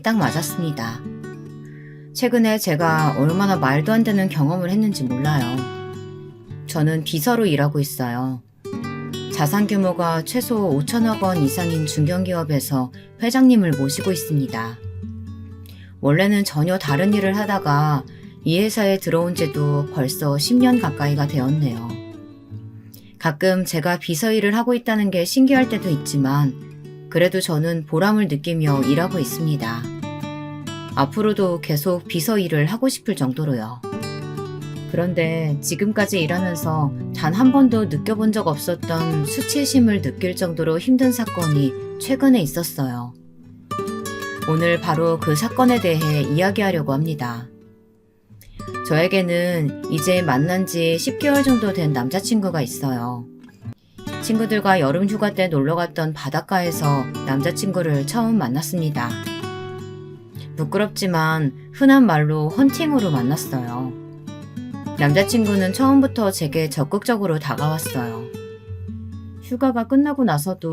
딱 맞았습니다. 최근에 제가 얼마나 말도 안 되는 경험을 했는지 몰라요. 저는 비서로 일하고 있어요. 자산 규모가 최소 5천억 원 이상인 중견기업에서 회장님을 모시고 있습니다. 원래는 전혀 다른 일을 하다가 이 회사에 들어온 지도 벌써 10년 가까이가 되었네요. 가끔 제가 비서 일을 하고 있다는 게 신기할 때도 있지만 그래도 저는 보람을 느끼며 일하고 있습니다. 앞으로도 계속 비서 일을 하고 싶을 정도로요. 그런데 지금까지 일하면서 단 한 번도 느껴본 적 없었던 수치심을 느낄 정도로 힘든 사건이 최근에 있었어요. 오늘 바로 그 사건에 대해 이야기하려고 합니다. 저에게는 이제 만난 지 10개월 정도 된 남자친구가 있어요. 친구들과 여름 휴가 때 놀러 갔던 바닷가에서 남자친구를 처음 만났습니다. 부끄럽지만 흔한 말로 헌팅으로 만났어요. 남자친구는 처음부터 제게 적극적으로 다가왔어요. 휴가가 끝나고 나서도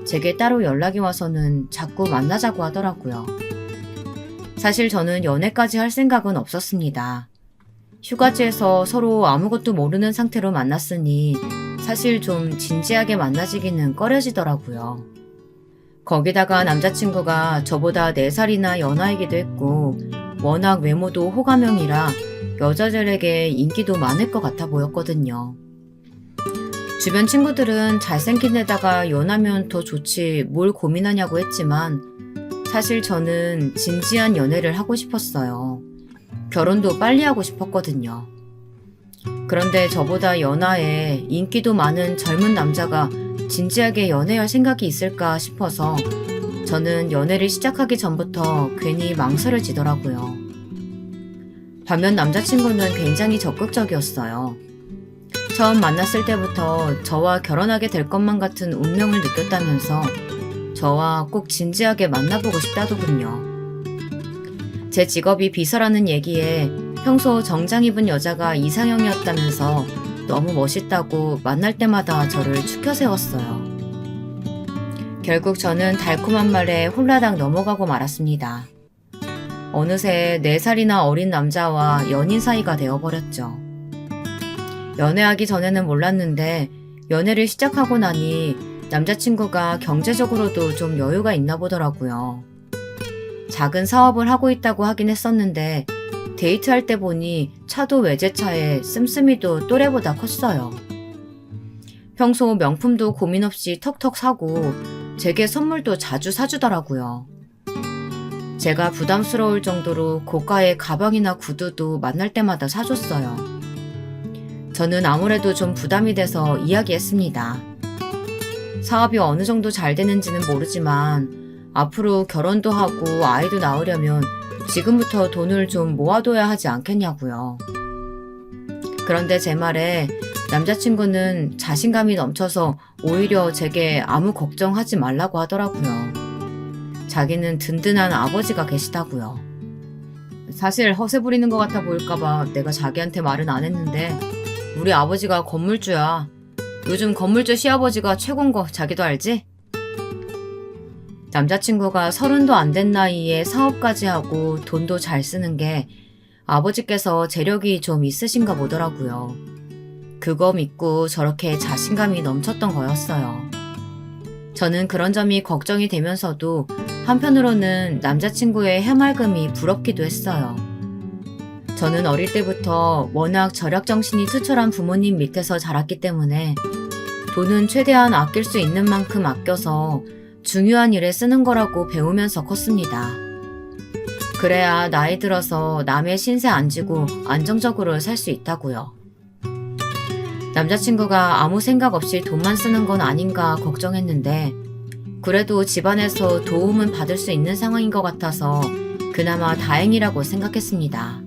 제게 따로 연락이 와서는 자꾸 만나자고 하더라고요. 사실 저는 연애까지 할 생각은 없었습니다. 휴가지에서 서로 아무것도 모르는 상태로 만났으니 사실 좀 진지하게 만나지기는 꺼려지더라고요. 거기다가 남자친구가 저보다 4살이나 연하이기도 했고 워낙 외모도 호감형이라 여자들에게 인기도 많을 것 같아 보였거든요. 주변 친구들은 잘생긴 애다가 연하면 더 좋지 뭘 고민하냐고 했지만 사실 저는 진지한 연애를 하고 싶었어요. 결혼도 빨리 하고 싶었거든요. 그런데 저보다 연하에 인기도 많은 젊은 남자가 진지하게 연애할 생각이 있을까 싶어서 저는 연애를 시작하기 전부터 괜히 망설여지더라고요. 반면 남자친구는 굉장히 적극적이었어요. 처음 만났을 때부터 저와 결혼하게 될 것만 같은 운명을 느꼈다면서 저와 꼭 진지하게 만나보고 싶다더군요. 제 직업이 비서라는 얘기에 평소 정장 입은 여자가 이상형이었다면서 너무 멋있다고 만날 때마다 저를 추켜 세웠어요. 결국 저는 달콤한 말에 홀라당 넘어가고 말았습니다. 어느새 4살이나 어린 남자와 연인 사이가 되어버렸죠. 연애하기 전에는 몰랐는데 연애를 시작하고 나니 남자친구가 경제적으로도 좀 여유가 있나 보더라고요. 작은 사업을 하고 있다고 하긴 했었는데 데이트할 때 보니 차도 외제차에 씀씀이도 또래보다 컸어요. 평소 명품도 고민 없이 턱턱 사고 제게 선물도 자주 사주더라고요. 제가 부담스러울 정도로 고가의 가방이나 구두도 만날 때마다 사줬어요. 저는 아무래도 좀 부담이 돼서 이야기했습니다. 사업이 어느 정도 잘 되는지는 모르지만 앞으로 결혼도 하고 아이도 낳으려면 지금부터 돈을 좀 모아둬야 하지 않겠냐고요. 그런데 제 말에 남자친구는 자신감이 넘쳐서 오히려 제게 아무 걱정하지 말라고 하더라고요. 자기는 든든한 아버지가 계시다고요. 사실 허세 부리는 것 같아 보일까봐 내가 자기한테 말은 안 했는데 우리 아버지가 건물주야. 요즘 건물주 시아버지가 최고인 거 자기도 알지? 남자친구가 30도 안 된 나이에 사업까지 하고 돈도 잘 쓰는 게 아버지께서 재력이 좀 있으신가 보더라고요. 그거 믿고 저렇게 자신감이 넘쳤던 거였어요. 저는 그런 점이 걱정이 되면서도 한편으로는 남자친구의 해맑음이 부럽기도 했어요. 저는 어릴 때부터 워낙 절약정신이 투철한 부모님 밑에서 자랐기 때문에 돈은 최대한 아낄 수 있는 만큼 아껴서 중요한 일에 쓰는 거라고 배우면서 컸습니다. 그래야 나이 들어서 남의 신세 안 지고 안정적으로 살 수 있다고요. 남자친구가 아무 생각 없이 돈만 쓰는 건 아닌가 걱정했는데 그래도 집안에서 도움은 받을 수 있는 상황인 것 같아서 그나마 다행이라고 생각했습니다.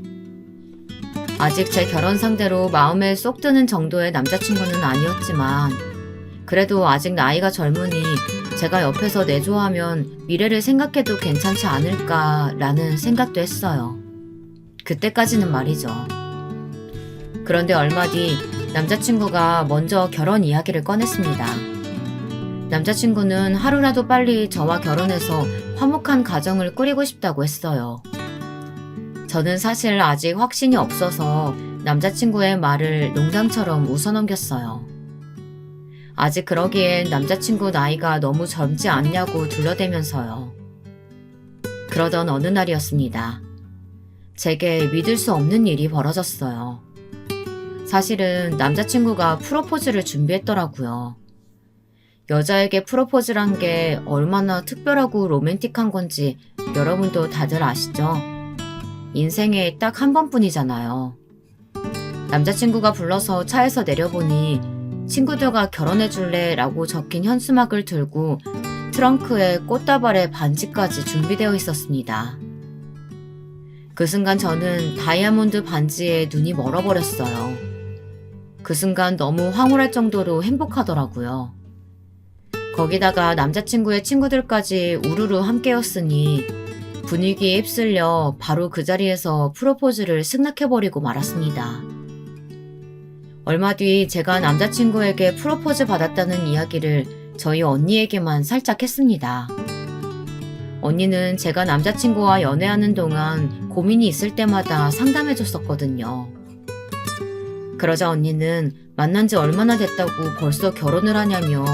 아직 제 결혼 상대로 마음에 쏙 드는 정도의 남자친구는 아니었지만 그래도 아직 나이가 젊으니 제가 옆에서 내조하면 미래를 생각해도 괜찮지 않을까라는 생각도 했어요. 그때까지는 말이죠. 그런데 얼마 뒤 남자친구가 먼저 결혼 이야기를 꺼냈습니다. 남자친구는 하루라도 빨리 저와 결혼해서 화목한 가정을 꾸리고 싶다고 했어요. 저는 사실 아직 확신이 없어서 남자친구의 말을 농담처럼 웃어넘겼어요. 아직 그러기엔 남자친구 나이가 너무 젊지 않냐고 둘러대면서요. 그러던 어느 날이었습니다. 제게 믿을 수 없는 일이 벌어졌어요. 사실은 남자친구가 프로포즈를 준비했더라고요. 여자에게 프로포즈란 게 얼마나 특별하고 로맨틱한 건지 여러분도 다들 아시죠? 인생에 딱 한 번뿐이잖아요. 남자친구가 불러서 차에서 내려보니 친구들과 결혼해줄래? 라고 적힌 현수막을 들고 트렁크에 꽃다발에 반지까지 준비되어 있었습니다. 그 순간 저는 다이아몬드 반지에 눈이 멀어버렸어요. 그 순간 너무 황홀할 정도로 행복하더라고요. 거기다가 남자친구의 친구들까지 우르르 함께였으니 분위기에 휩쓸려 바로 그 자리에서 프로포즈를 승낙해버리고 말았습니다. 얼마 뒤 제가 남자친구에게 프로포즈 받았다는 이야기를 저희 언니에게만 살짝 했습니다. 언니는 제가 남자친구와 연애하는 동안 고민이 있을 때마다 상담해줬었거든요. 그러자 언니는 만난 지 얼마나 됐다고 벌써 결혼을 하냐며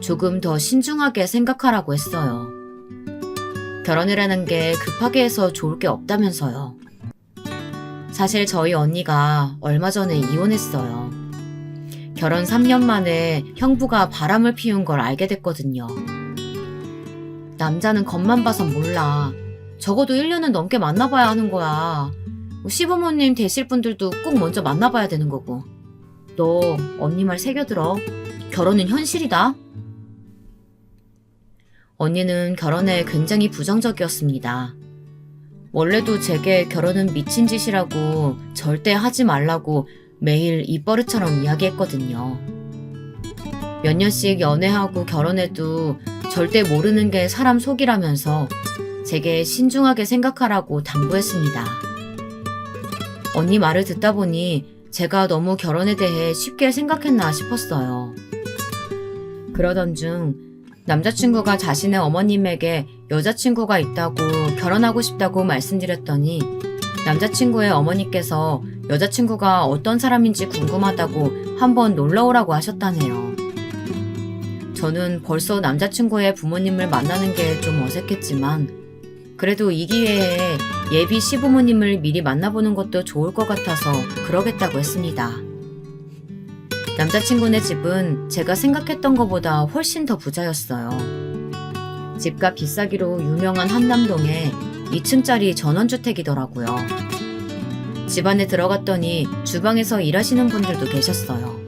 조금 더 신중하게 생각하라고 했어요. 결혼을 하는 게 급하게 해서 좋을 게 없다면서요. 사실 저희 언니가 얼마 전에 이혼했어요. 결혼 3년 만에 형부가 바람을 피운 걸 알게 됐거든요. 남자는 겉만 봐선 몰라. 적어도 1년은 넘게 만나봐야 하는 거야. 시부모님 되실 분들도 꼭 먼저 만나봐야 되는 거고. 너 언니 말 새겨들어. 결혼은 현실이다. 언니는 결혼에 굉장히 부정적이었습니다. 원래도 제게 결혼은 미친 짓이라고 절대 하지 말라고 매일 입버릇처럼 이야기했거든요. 몇 년씩 연애하고 결혼해도 절대 모르는 게 사람 속이라면서 제게 신중하게 생각하라고 당부했습니다. 언니 말을 듣다 보니 제가 너무 결혼에 대해 쉽게 생각했나 싶었어요. 그러던 중 남자친구가 자신의 어머님에게 여자친구가 있다고 결혼하고 싶다고 말씀드렸더니 남자친구의 어머니께서 여자친구가 어떤 사람인지 궁금하다고 한번 놀러오라고 하셨다네요. 저는 벌써 남자친구의 부모님을 만나는 게 좀 어색했지만 그래도 이 기회에 예비 시부모님을 미리 만나보는 것도 좋을 것 같아서 그러겠다고 했습니다. 남자친구네 집은 제가 생각했던 것보다 훨씬 더 부자였어요. 집값 비싸기로 유명한 한남동에 2층짜리 전원주택이더라고요. 집 안에 들어갔더니 주방에서 일하시는 분들도 계셨어요.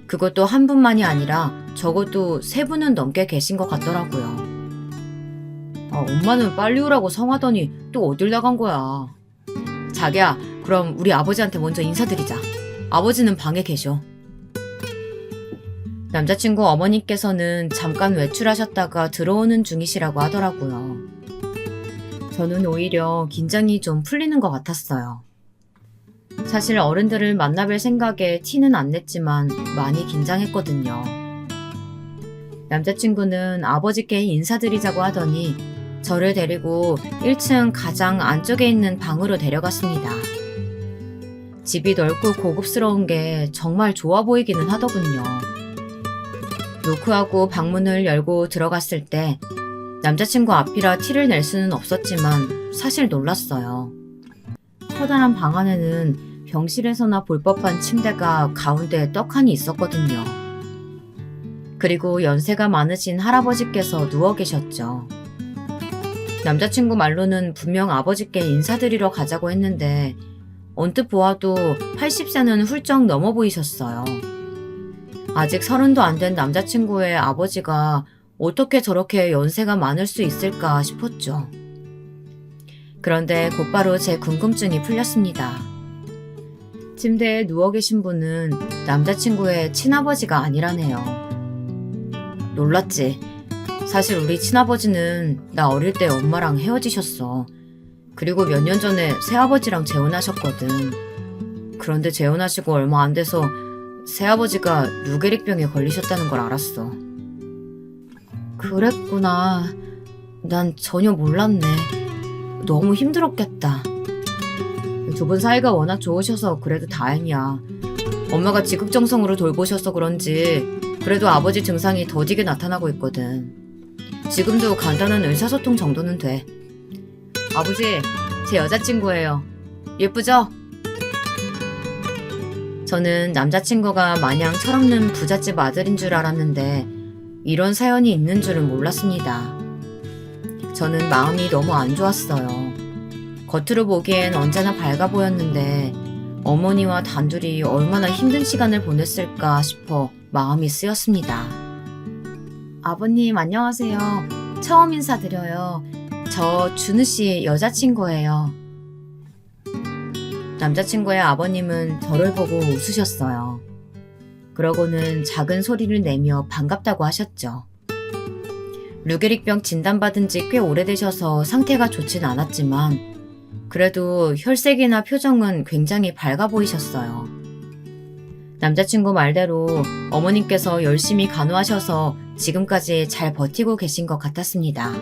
그것도 한 분만이 아니라 적어도 3분은 넘게 계신 것 같더라고요. 엄마는 빨리 오라고 성하더니 또 어딜 나간 거야. 자기야, 그럼 우리 아버지한테 먼저 인사드리자. 아버지는 방에 계셔. 남자친구 어머니께서는 잠깐 외출하셨다가 들어오는 중이시라고 하더라고요. 저는 오히려 긴장이 좀 풀리는 것 같았어요. 사실 어른들을 만나뵐 생각에 티는 안 냈지만 많이 긴장했거든요. 남자친구는 아버지께 인사드리자고 하더니 저를 데리고 1층 가장 안쪽에 있는 방으로 데려갔습니다. 집이 넓고 고급스러운 게 정말 좋아 보이기는 하더군요. 노크하고 방문을 열고 들어갔을 때 남자친구 앞이라 티를 낼 수는 없었지만 사실 놀랐어요. 커다란 방 안에는 병실에서나 볼 법한 침대가 가운데에 떡하니 있었거든요. 그리고 연세가 많으신 할아버지께서 누워 계셨죠. 남자친구 말로는 분명 아버지께 인사드리러 가자고 했는데 언뜻 보아도 80세는 훌쩍 넘어 보이셨어요. 아직 30도 안 된 남자친구의 아버지가 어떻게 저렇게 연세가 많을 수 있을까 싶었죠. 그런데 곧바로 제 궁금증이 풀렸습니다. 침대에 누워 계신 분은 남자친구의 친아버지가 아니라네요. 놀랐지. 사실 우리 친아버지는 나 어릴 때 엄마랑 헤어지셨어. 그리고 몇 년 전에 새아버지랑 재혼하셨거든. 그런데 재혼하시고 얼마 안 돼서 새아버지가 루게릭병에 걸리셨다는 걸 알았어. 그랬구나. 난 전혀 몰랐네. 너무 힘들었겠다. 두 분 사이가 워낙 좋으셔서 그래도 다행이야. 엄마가 지극정성으로 돌보셔서 그런지 그래도 아버지 증상이 더디게 나타나고 있거든. 지금도 간단한 의사소통 정도는 돼. 아버지, 제 여자친구예요. 예쁘죠? 저는 남자친구가 마냥 철없는 부잣집 아들인 줄 알았는데 이런 사연이 있는 줄은 몰랐습니다. 저는 마음이 너무 안 좋았어요. 겉으로 보기엔 언제나 밝아 보였는데 어머니와 단둘이 얼마나 힘든 시간을 보냈을까 싶어 마음이 쓰였습니다. 아버님 안녕하세요. 처음 인사드려요. 저 준우 씨 여자친구예요. 남자친구의 아버님은 저를 보고 웃으셨어요. 그러고는 작은 소리를 내며 반갑다고 하셨죠. 류게릭병 진단받은 지 꽤 오래되셔서 상태가 좋진 않았지만 그래도 혈색이나 표정은 굉장히 밝아 보이셨어요. 남자친구 말대로 어머님께서 열심히 간호하셔서 지금까지 잘 버티고 계신 것 같았습니다.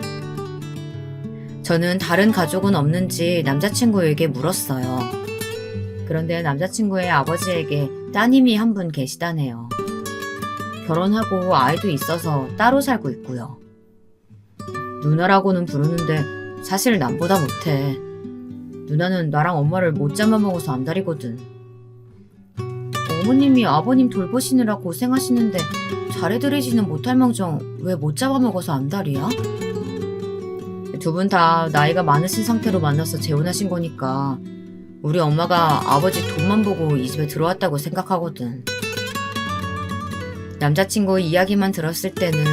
저는 다른 가족은 없는지 남자친구에게 물었어요. 그런데 남자친구의 아버지에게 따님이 한 분 계시다네요. 결혼하고 아이도 있어서 따로 살고 있고요. 누나라고는 부르는데 사실 남보다 못해. 누나는 나랑 엄마를 못 잡아먹어서 안달이거든. 어머님이 아버님 돌보시느라 고생하시는데 잘해드리지는 못할 망정 왜 못 잡아먹어서 안달이야? 두 분 다 나이가 많으신 상태로 만나서 재혼하신 거니까 우리 엄마가 아버지 돈만 보고 이 집에 들어왔다고 생각하거든. 남자친구 이야기만 들었을 때는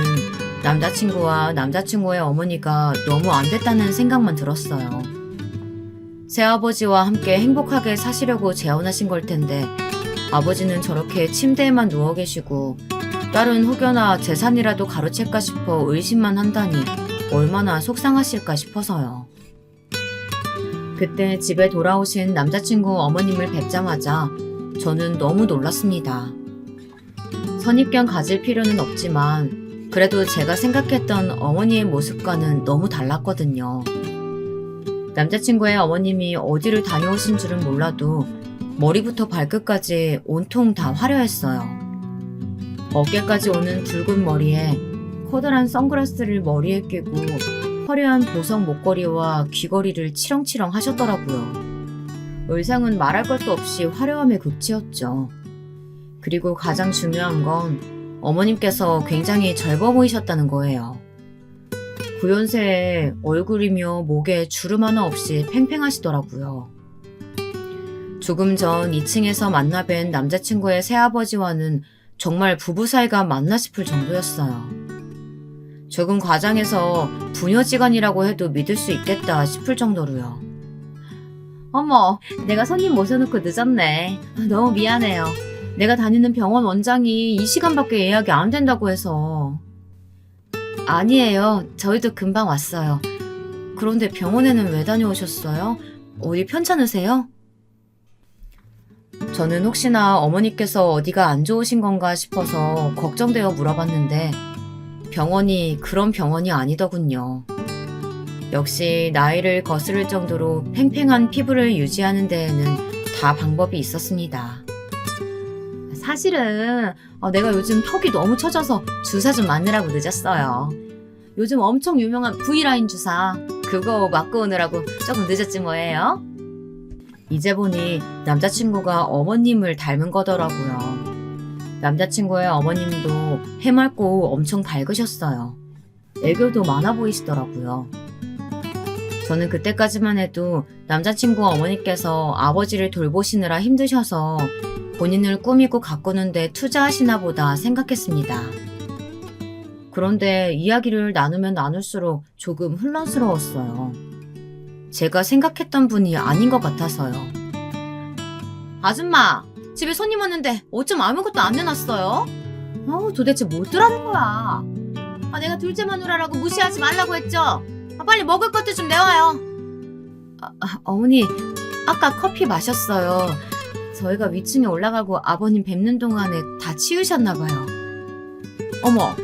남자친구와 남자친구의 어머니가 너무 안 됐다는 생각만 들었어요. 새아버지와 함께 행복하게 사시려고 재혼하신 걸 텐데 아버지는 저렇게 침대에만 누워 계시고 딸은 혹여나 재산이라도 가로챌까 싶어 의심만 한다니 얼마나 속상하실까 싶어서요. 그때 집에 돌아오신 남자친구 어머님을 뵙자마자 저는 너무 놀랐습니다. 선입견 가질 필요는 없지만 그래도 제가 생각했던 어머니의 모습과는 너무 달랐거든요. 남자친구의 어머님이 어디를 다녀오신 줄은 몰라도 머리부터 발끝까지 온통 다 화려했어요. 어깨까지 오는 붉은 머리에 커다란 선글라스를 머리에 끼고 화려한 보석 목걸이와 귀걸이를 치렁치렁 하셨더라고요. 의상은 말할 것도 없이 화려함의 극치였죠. 그리고 가장 중요한 건 어머님께서 굉장히 젊어 보이셨다는 거예요. 9연세에 얼굴이며 목에 주름 하나 없이 팽팽하시더라고요. 조금 전 2층에서 만나 뵌 남자친구의 새아버지와는 정말 부부 사이가 맞나 싶을 정도였어요. 조금 과장해서 부녀지간이라고 해도 믿을 수 있겠다 싶을 정도로요. 어머, 내가 손님 모셔놓고 늦었네. 너무 미안해요. 내가 다니는 병원 원장이 이 시간밖에 예약이 안 된다고 해서. 아니에요. 저희도 금방 왔어요. 그런데 병원에는 왜 다녀오셨어요? 어디 편찮으세요? 저는 혹시나 어머니께서 어디가 안 좋으신 건가 싶어서 걱정되어 물어봤는데 병원이 그런 병원이 아니더군요. 역시 나이를 거스를 정도로 팽팽한 피부를 유지하는 데에는 다 방법이 있었습니다. 사실은 내가 요즘 턱이 너무 처져서 주사 좀 맞느라고 늦었어요. 요즘 엄청 유명한 V라인 주사 그거 맞고 오느라고 조금 늦었지 뭐예요. 이제 보니 남자친구가 어머님을 닮은 거더라고요. 남자친구의 어머님도 해맑고 엄청 밝으셨어요. 애교도 많아 보이시더라고요. 저는 그때까지만 해도 남자친구 어머니께서 아버지를 돌보시느라 힘드셔서 본인을 꾸미고 가꾸는 데 투자하시나 보다 생각했습니다. 그런데 이야기를 나누면 나눌수록 조금 혼란스러웠어요. 제가 생각했던 분이 아닌 것 같아서요. 아줌마, 집에 손님 왔는데 어쩜 아무것도 안 내놨어요? 도대체 뭘 뜨라는 거야? 내가 둘째 마누라라고 무시하지 말라고 했죠? 빨리 먹을 것도 좀 내와요. 어머니, 아까 커피 마셨어요. 저희가 위층에 올라가고 아버님 뵙는 동안에 다 치우셨나 봐요. 어머,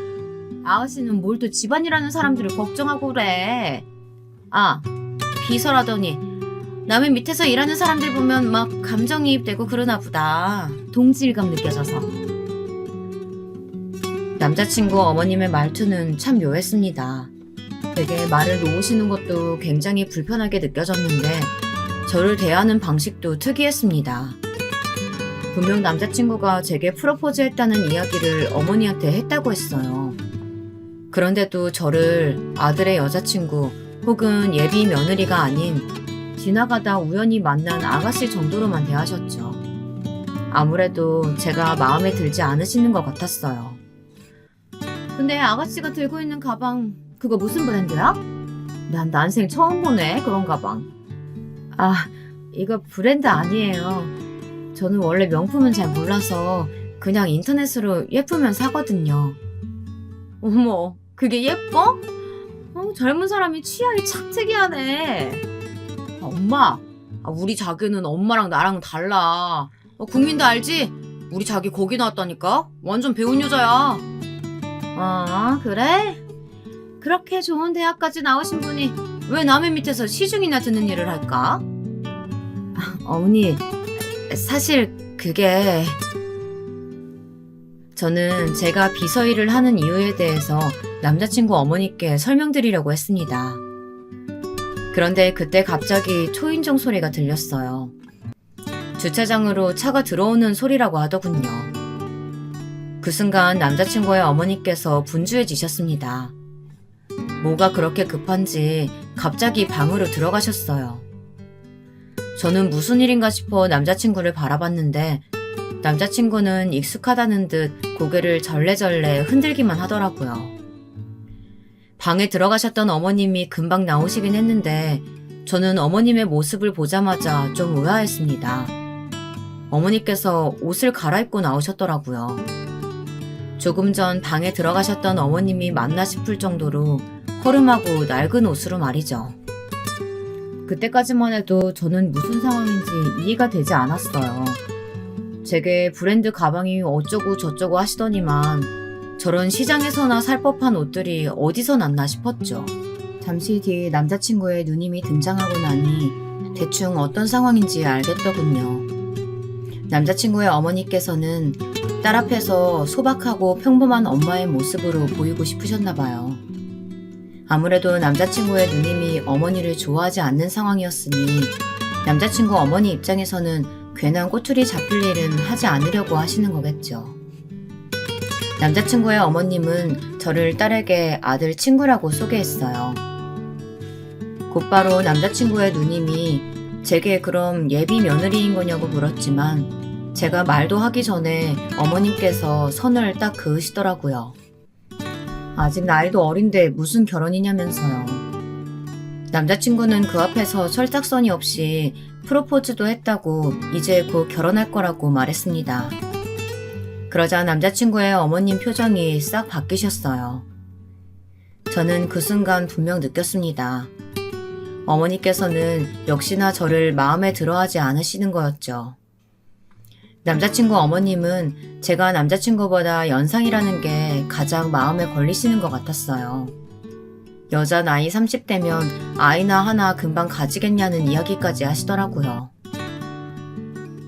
아가씨는 뭘 또 집안이라는 사람들을 걱정하고 그래. 아, 비서라더니 남의 밑에서 일하는 사람들 보면 막 감정이입되고 그러나 보다. 동질감 느껴져서. 남자친구 어머님의 말투는 참 묘했습니다. 되게 말을 놓으시는 것도 굉장히 불편하게 느껴졌는데 저를 대하는 방식도 특이했습니다. 분명 남자친구가 제게 프로포즈했다는 이야기를 어머니한테 했다고 했어요. 그런데도 저를 아들의 여자친구 혹은 예비 며느리가 아닌 지나가다 우연히 만난 아가씨 정도로만 대하셨죠. 아무래도 제가 마음에 들지 않으시는 것 같았어요. 근데 아가씨가 들고 있는 가방 그거 무슨 브랜드야? 난 난생 처음 보네 그런 가방. 아, 이거 브랜드 아니에요. 저는 원래 명품은 잘 몰라서 그냥 인터넷으로 예쁘면 사거든요. 어머, 그게 예뻐? 젊은 사람이 취향이 참 특이하네. 엄마, 우리 자기는 엄마랑 나랑 달라. 국민도 알지? 우리 자기 거기 나왔다니까? 완전 배운 여자야. 아, 그래? 그렇게 좋은 대학까지 나오신 분이 왜 남의 밑에서 시중이나 듣는 일을 할까? 어머니, 사실 그게... 저는 제가 비서 일을 하는 이유에 대해서 남자친구 어머니께 설명드리려고 했습니다. 그런데 그때 갑자기 초인종 소리가 들렸어요. 주차장으로 차가 들어오는 소리라고 하더군요. 그 순간 남자친구의 어머니께서 분주해지셨습니다. 뭐가 그렇게 급한지 갑자기 방으로 들어가셨어요. 저는 무슨 일인가 싶어 남자친구를 바라봤는데 남자친구는 익숙하다는 듯 고개를 절레절레 흔들기만 하더라고요. 방에 들어가셨던 어머님이 금방 나오시긴 했는데 저는 어머님의 모습을 보자마자 좀 의아했습니다. 어머니께서 옷을 갈아입고 나오셨더라고요. 조금 전 방에 들어가셨던 어머님이 맞나 싶을 정도로 허름하고 낡은 옷으로 말이죠. 그때까지만 해도 저는 무슨 상황인지 이해가 되지 않았어요. 제게 브랜드 가방이 어쩌고 저쩌고 하시더니만 저런 시장에서나 살 법한 옷들이 어디서 났나 싶었죠. 잠시 뒤 남자친구의 누님이 등장하고 나니 대충 어떤 상황인지 알겠더군요. 남자친구의 어머니께서는 딸 앞에서 소박하고 평범한 엄마의 모습으로 보이고 싶으셨나 봐요. 아무래도 남자친구의 누님이 어머니를 좋아하지 않는 상황이었으니 남자친구 어머니 입장에서는 괜한 꼬투리 잡힐 일은 하지 않으려고 하시는 거겠죠. 남자친구의 어머님은 저를 딸에게 아들 친구라고 소개했어요. 곧바로 남자친구의 누님이 제게 그럼 예비 며느리인 거냐고 물었지만 제가 말도 하기 전에 어머님께서 선을 딱 그으시더라고요. 아직 나이도 어린데 무슨 결혼이냐면서요. 남자친구는 그 앞에서 철딱서니 없이 프로포즈도 했다고 이제 곧 결혼할 거라고 말했습니다. 그러자 남자친구의 어머님 표정이 싹 바뀌셨어요. 저는 그 순간 분명 느꼈습니다. 어머니께서는 역시나 저를 마음에 들어하지 않으시는 거였죠. 남자친구 어머님은 제가 남자친구보다 연상이라는 게 가장 마음에 걸리시는 것 같았어요. 여자 나이 30대면 아이나 하나 금방 가지겠냐는 이야기까지 하시더라고요.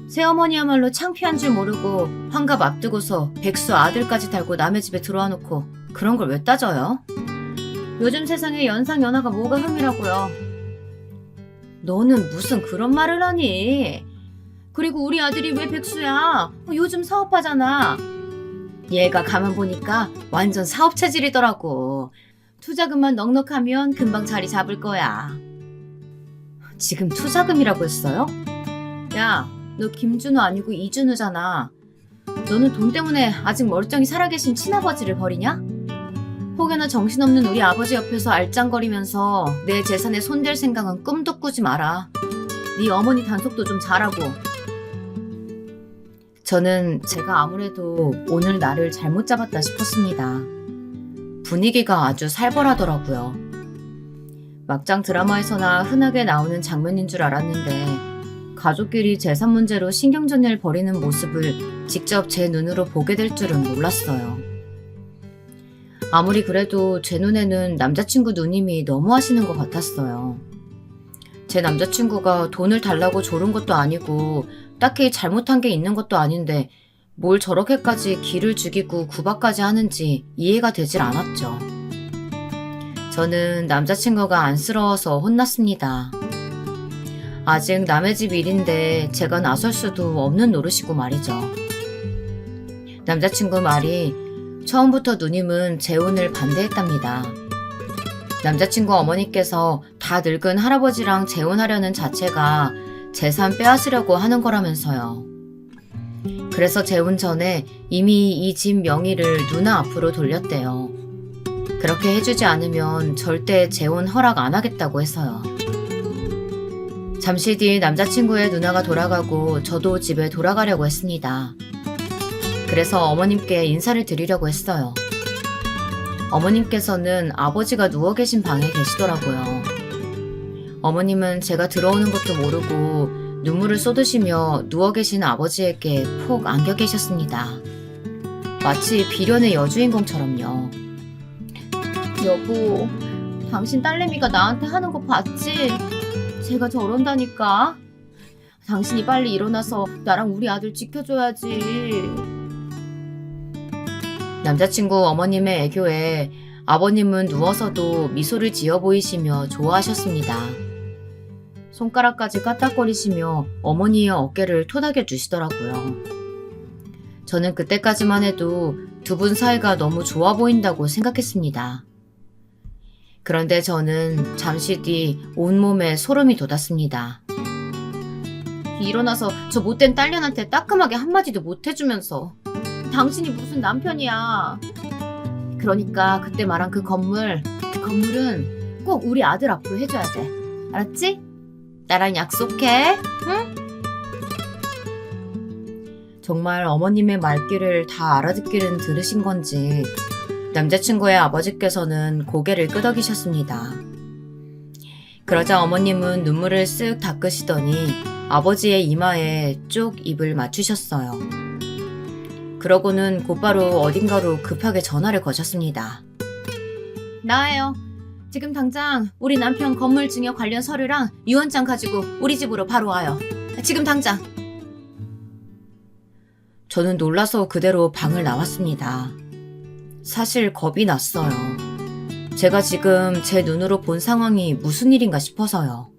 새어머니야말로 창피한 줄 모르고 환갑 앞두고서 백수 아들까지 달고 남의 집에 들어와 놓고 그런 걸 왜 따져요? 요즘 세상에 연상 연하가 뭐가 흠이라고요. 너는 무슨 그런 말을 하니? 그리고 우리 아들이 왜 백수야? 요즘 사업하잖아. 얘가 가만 보니까 완전 사업 체질이더라고. 투자금만 넉넉하면 금방 자리 잡을 거야. 지금 투자금이라고 했어요? 야, 너 김준호 아니고 이준우잖아. 너는 돈 때문에 아직 멀쩡히 살아계신 친아버지를 버리냐? 혹여나 정신없는 우리 아버지 옆에서 알짱거리면서 내 재산에 손댈 생각은 꿈도 꾸지 마라. 네 어머니 단속도 좀 잘하고. 저는 제가 아무래도 오늘 나를 잘못 잡았다 싶었습니다. 분위기가 아주 살벌하더라고요. 막장 드라마에서나 흔하게 나오는 장면인 줄 알았는데 가족끼리 재산 문제로 신경전을 벌이는 모습을 직접 제 눈으로 보게 될 줄은 몰랐어요. 아무리 그래도 제 눈에는 남자친구 누님이 너무하시는 것 같았어요. 제 남자친구가 돈을 달라고 조른 것도 아니고 딱히 잘못한 게 있는 것도 아닌데 뭘 저렇게까지 기를 죽이고 구박까지 하는지 이해가 되질 않았죠. 저는 남자친구가 안쓰러워서 혼났습니다. 아직 남의 집 일인데 제가 나설 수도 없는 노릇이고 말이죠. 남자친구 말이 처음부터 누님은 재혼을 반대했답니다. 남자친구 어머니께서 다 늙은 할아버지랑 재혼하려는 자체가 재산 빼앗으려고 하는 거라면서요. 그래서 재혼 전에 이미 이 집 명의를 누나 앞으로 돌렸대요. 그렇게 해주지 않으면 절대 재혼 허락 안 하겠다고 해서요. 잠시 뒤 남자친구의 누나가 돌아가고 저도 집에 돌아가려고 했습니다. 그래서 어머님께 인사를 드리려고 했어요. 어머님께서는 아버지가 누워 계신 방에 계시더라고요. 어머님은 제가 들어오는 것도 모르고 눈물을 쏟으시며 누워 계신 아버지에게 폭 안겨 계셨습니다. 마치 비련의 여주인공처럼요. 여보, 당신 딸내미가 나한테 하는 거 봤지? 제가 저런다니까. 당신이 빨리 일어나서 나랑 우리 아들 지켜줘야지. 남자친구 어머님의 애교에 아버님은 누워서도 미소를 지어 보이시며 좋아하셨습니다. 손가락까지 까딱거리시며 어머니의 어깨를 토닥여 주시더라고요. 저는 그때까지만 해도 두 분 사이가 너무 좋아 보인다고 생각했습니다. 그런데 저는 잠시 뒤 온몸에 소름이 돋았습니다. 일어나서 저 못된 딸년한테 따끔하게 한마디도 못 해주면서 당신이 무슨 남편이야. 그러니까 그때 말한 그 건물은 꼭 우리 아들 앞으로 해줘야 돼. 알았지? 나랑 약속해. 응? 정말 어머님의 말귀를 다 알아듣기는 들으신 건지 남자친구의 아버지께서는 고개를 끄덕이셨습니다. 그러자 어머님은 눈물을 쓱 닦으시더니 아버지의 이마에 쪽 입을 맞추셨어요. 그러고는 곧바로 어딘가로 급하게 전화를 거셨습니다. 나예요. 지금 당장 우리 남편 건물 증여 관련 서류랑 유언장 가지고 우리 집으로 바로 와요. 지금 당장. 저는 놀라서 그대로 방을 나왔습니다. 사실 겁이 났어요. 제가 지금 제 눈으로 본 상황이 무슨 일인가 싶어서요.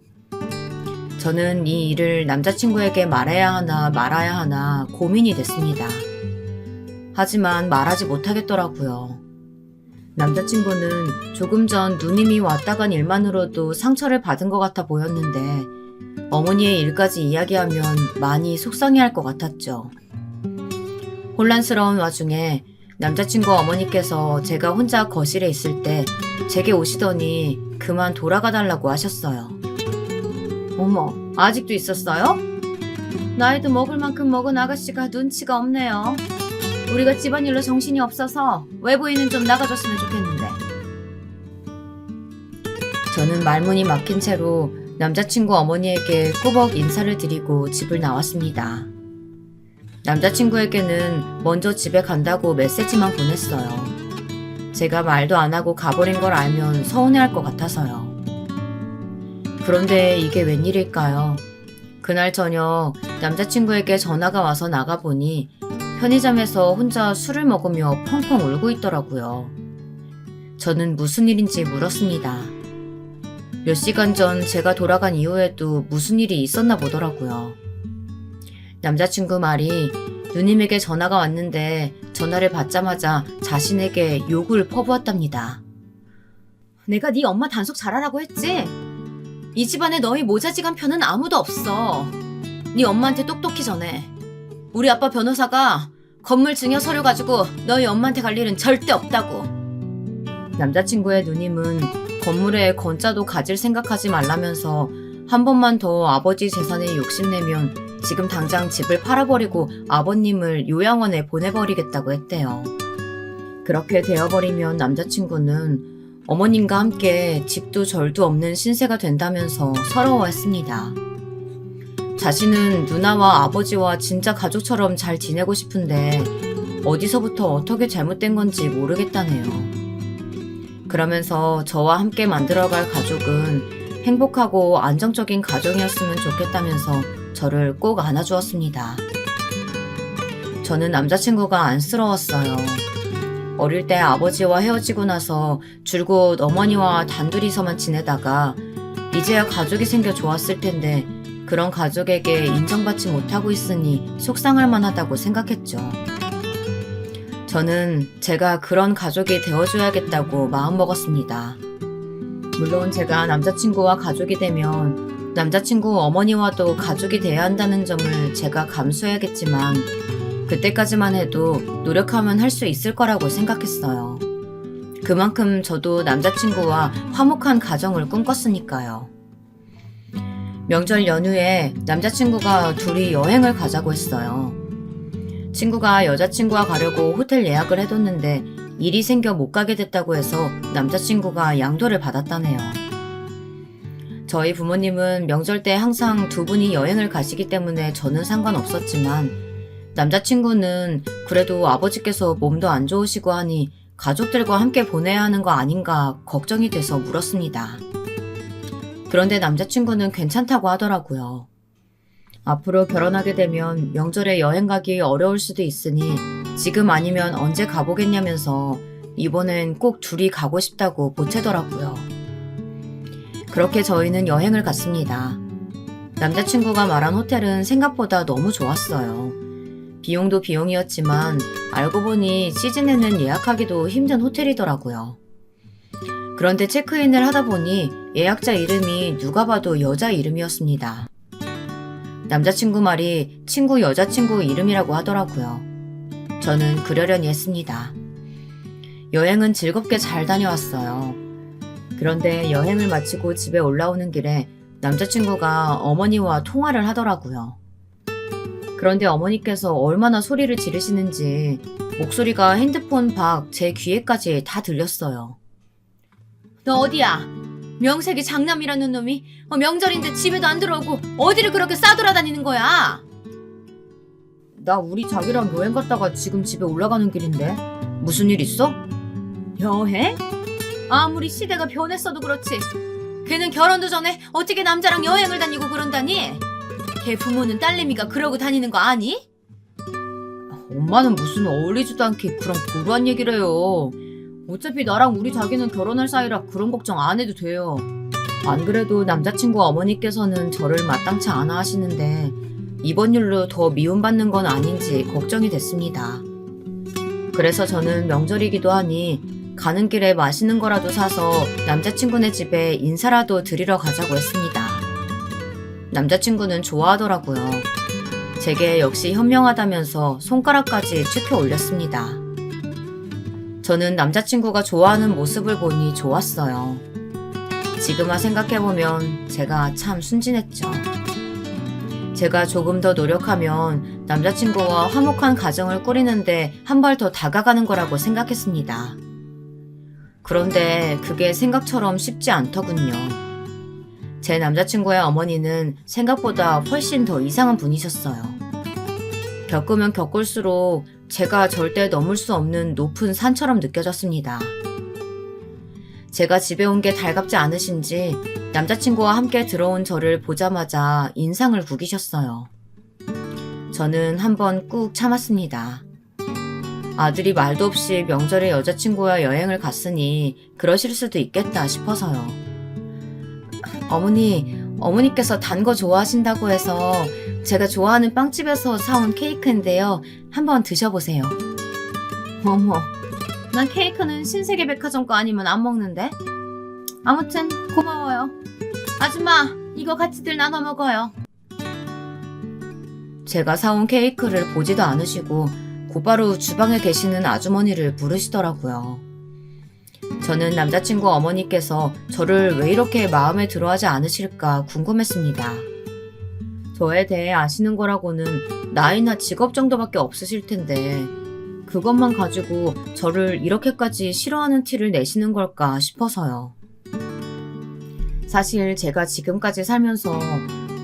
저는 이 일을 남자친구에게 말해야 하나 말아야 하나 고민이 됐습니다. 하지만 말하지 못하겠더라고요. 남자친구는 조금 전 누님이 왔다 간 일만으로도 상처를 받은 것 같아 보였는데 어머니의 일까지 이야기하면 많이 속상해할 것 같았죠. 혼란스러운 와중에 남자친구 어머니께서 제가 혼자 거실에 있을 때 제게 오시더니 그만 돌아가 달라고 하셨어요. 어머, 아직도 있었어요? 나이도 먹을 만큼 먹은 아가씨가 눈치가 없네요. 우리가 집안일로 정신이 없어서 외부인은 좀 나가줬으면 좋겠는데. 저는 말문이 막힌 채로 남자친구 어머니에게 꾸벅 인사를 드리고 집을 나왔습니다. 남자친구에게는 먼저 집에 간다고 메시지만 보냈어요. 제가 말도 안 하고 가버린 걸 알면 서운해할 것 같아서요. 그런데 이게 웬일일까요? 그날 저녁 남자친구에게 전화가 와서 나가보니 편의점에서 혼자 술을 먹으며 펑펑 울고 있더라고요. 저는 무슨 일인지 물었습니다. 몇 시간 전 제가 돌아간 이후에도 무슨 일이 있었나 보더라고요. 남자친구 말이 누님에게 전화가 왔는데 전화를 받자마자 자신에게 욕을 퍼부었답니다. 내가 네 엄마 단속 잘하라고 했지? 이 집안에 너희 모자지간 편은 아무도 없어. 네 엄마한테 똑똑히 전해. 우리 아빠 변호사가 건물 증여 서류 가지고 너희 엄마한테 갈 일은 절대 없다고. 남자친구의 누님은 건물에 건자도 가질 생각하지 말라면서 한 번만 더 아버지 재산에 욕심내면 지금 당장 집을 팔아버리고 아버님을 요양원에 보내버리겠다고 했대요. 그렇게 되어버리면 남자친구는 어머님과 함께 집도 절도 없는 신세가 된다면서 서러워했습니다. 자신은 누나와 아버지와 진짜 가족처럼 잘 지내고 싶은데 어디서부터 어떻게 잘못된 건지 모르겠다네요. 그러면서 저와 함께 만들어갈 가족은 행복하고 안정적인 가정이었으면 좋겠다면서 저를 꼭 안아주었습니다. 저는 남자친구가 안쓰러웠어요. 어릴 때 아버지와 헤어지고 나서 줄곧 어머니와 단둘이서만 지내다가 이제야 가족이 생겨 좋았을 텐데 그런 가족에게 인정받지 못하고 있으니 속상할 만하다고 생각했죠. 저는 제가 그런 가족이 되어줘야겠다고 마음먹었습니다. 물론 제가 남자친구와 가족이 되면 남자친구 어머니와도 가족이 돼야 한다는 점을 제가 감수해야겠지만 그때까지만 해도 노력하면 할 수 있을 거라고 생각했어요. 그만큼 저도 남자친구와 화목한 가정을 꿈꿨으니까요. 명절 연휴에 남자친구가 둘이 여행을 가자고 했어요. 친구가 여자친구와 가려고 호텔 예약을 해뒀는데 일이 생겨 못 가게 됐다고 해서 남자친구가 양도를 받았다네요. 저희 부모님은 명절 때 항상 두 분이 여행을 가시기 때문에 저는 상관없었지만 남자친구는 그래도 아버지께서 몸도 안 좋으시고 하니 가족들과 함께 보내야 하는 거 아닌가 걱정이 돼서 물었습니다. 그런데 남자친구는 괜찮다고 하더라고요. 앞으로 결혼하게 되면 명절에 여행 가기 어려울 수도 있으니 지금 아니면 언제 가보겠냐면서 이번엔 꼭 둘이 가고 싶다고 보채더라고요. 그렇게 저희는 여행을 갔습니다. 남자친구가 말한 호텔은 생각보다 너무 좋았어요. 비용도 비용이었지만 알고 보니 시즌에는 예약하기도 힘든 호텔이더라고요. 그런데 체크인을 하다 보니 예약자 이름이 누가 봐도 여자 이름이었습니다. 남자친구 말이 친구 여자친구 이름이라고 하더라고요. 저는 그러려니 했습니다. 여행은 즐겁게 잘 다녀왔어요. 그런데 여행을 마치고 집에 올라오는 길에 남자친구가 어머니와 통화를 하더라고요. 그런데 어머니께서 얼마나 소리를 지르시는지 목소리가 핸드폰 밖 제 귀에까지 다 들렸어요. 너 어디야? 명색이 장남이라는 놈이 명절인데 집에도 안 들어오고 어디를 그렇게 싸돌아다니는 거야? 나 우리 자기랑 여행 갔다가 지금 집에 올라가는 길인데 무슨 일 있어? 여행? 아무리 시대가 변했어도 그렇지 걔는 결혼도 전에 어떻게 남자랑 여행을 다니고 그런다니? 걔 부모는 딸내미가 그러고 다니는 거 아니? 엄마는 무슨 어울리지도 않게 그런 고루한 얘기를 해요. 어차피 나랑 우리 자기는 결혼할 사이라 그런 걱정 안 해도 돼요. 안 그래도 남자친구 어머니께서는 저를 마땅치 않아 하시는데 이번 일로 더 미움받는 건 아닌지 걱정이 됐습니다. 그래서 저는 명절이기도 하니 가는 길에 맛있는 거라도 사서 남자친구네 집에 인사라도 드리러 가자고 했습니다. 남자친구는 좋아하더라고요. 제게 역시 현명하다면서 손가락까지 축혀 올렸습니다. 저는 남자친구가 좋아하는 모습을 보니 좋았어요. 지금아 생각해보면 제가 참 순진했죠. 제가 조금 더 노력하면 남자친구와 화목한 가정을 꾸리는데 한 발 더 다가가는 거라고 생각했습니다. 그런데 그게 생각처럼 쉽지 않더군요. 제 남자친구의 어머니는 생각보다 훨씬 더 이상한 분이셨어요. 겪으면 겪을수록 제가 절대 넘을 수 없는 높은 산처럼 느껴졌습니다. 제가 집에 온 게 달갑지 않으신지 남자친구와 함께 들어온 저를 보자마자 인상을 구기셨어요. 저는 한번 꾹 참았습니다. 아들이 말도 없이 명절에 여자친구와 여행을 갔으니 그러실 수도 있겠다 싶어서요. 어머니께서 단 거 좋아하신다고 해서 제가 좋아하는 빵집에서 사온 케이크인데요. 한번 드셔보세요. 어머, 난 케이크는 신세계백화점 거 아니면 안 먹는데? 아무튼 고마워요. 아줌마, 이거 같이들 나눠 먹어요. 제가 사온 케이크를 보지도 않으시고 곧바로 주방에 계시는 아주머니를 부르시더라고요. 저는 남자친구 어머니께서 저를 왜 이렇게 마음에 들어하지 않으실까 궁금했습니다. 저에 대해 아시는 거라고는 나이나 직업 정도밖에 없으실 텐데 그것만 가지고 저를 이렇게까지 싫어하는 티를 내시는 걸까 싶어서요. 사실 제가 지금까지 살면서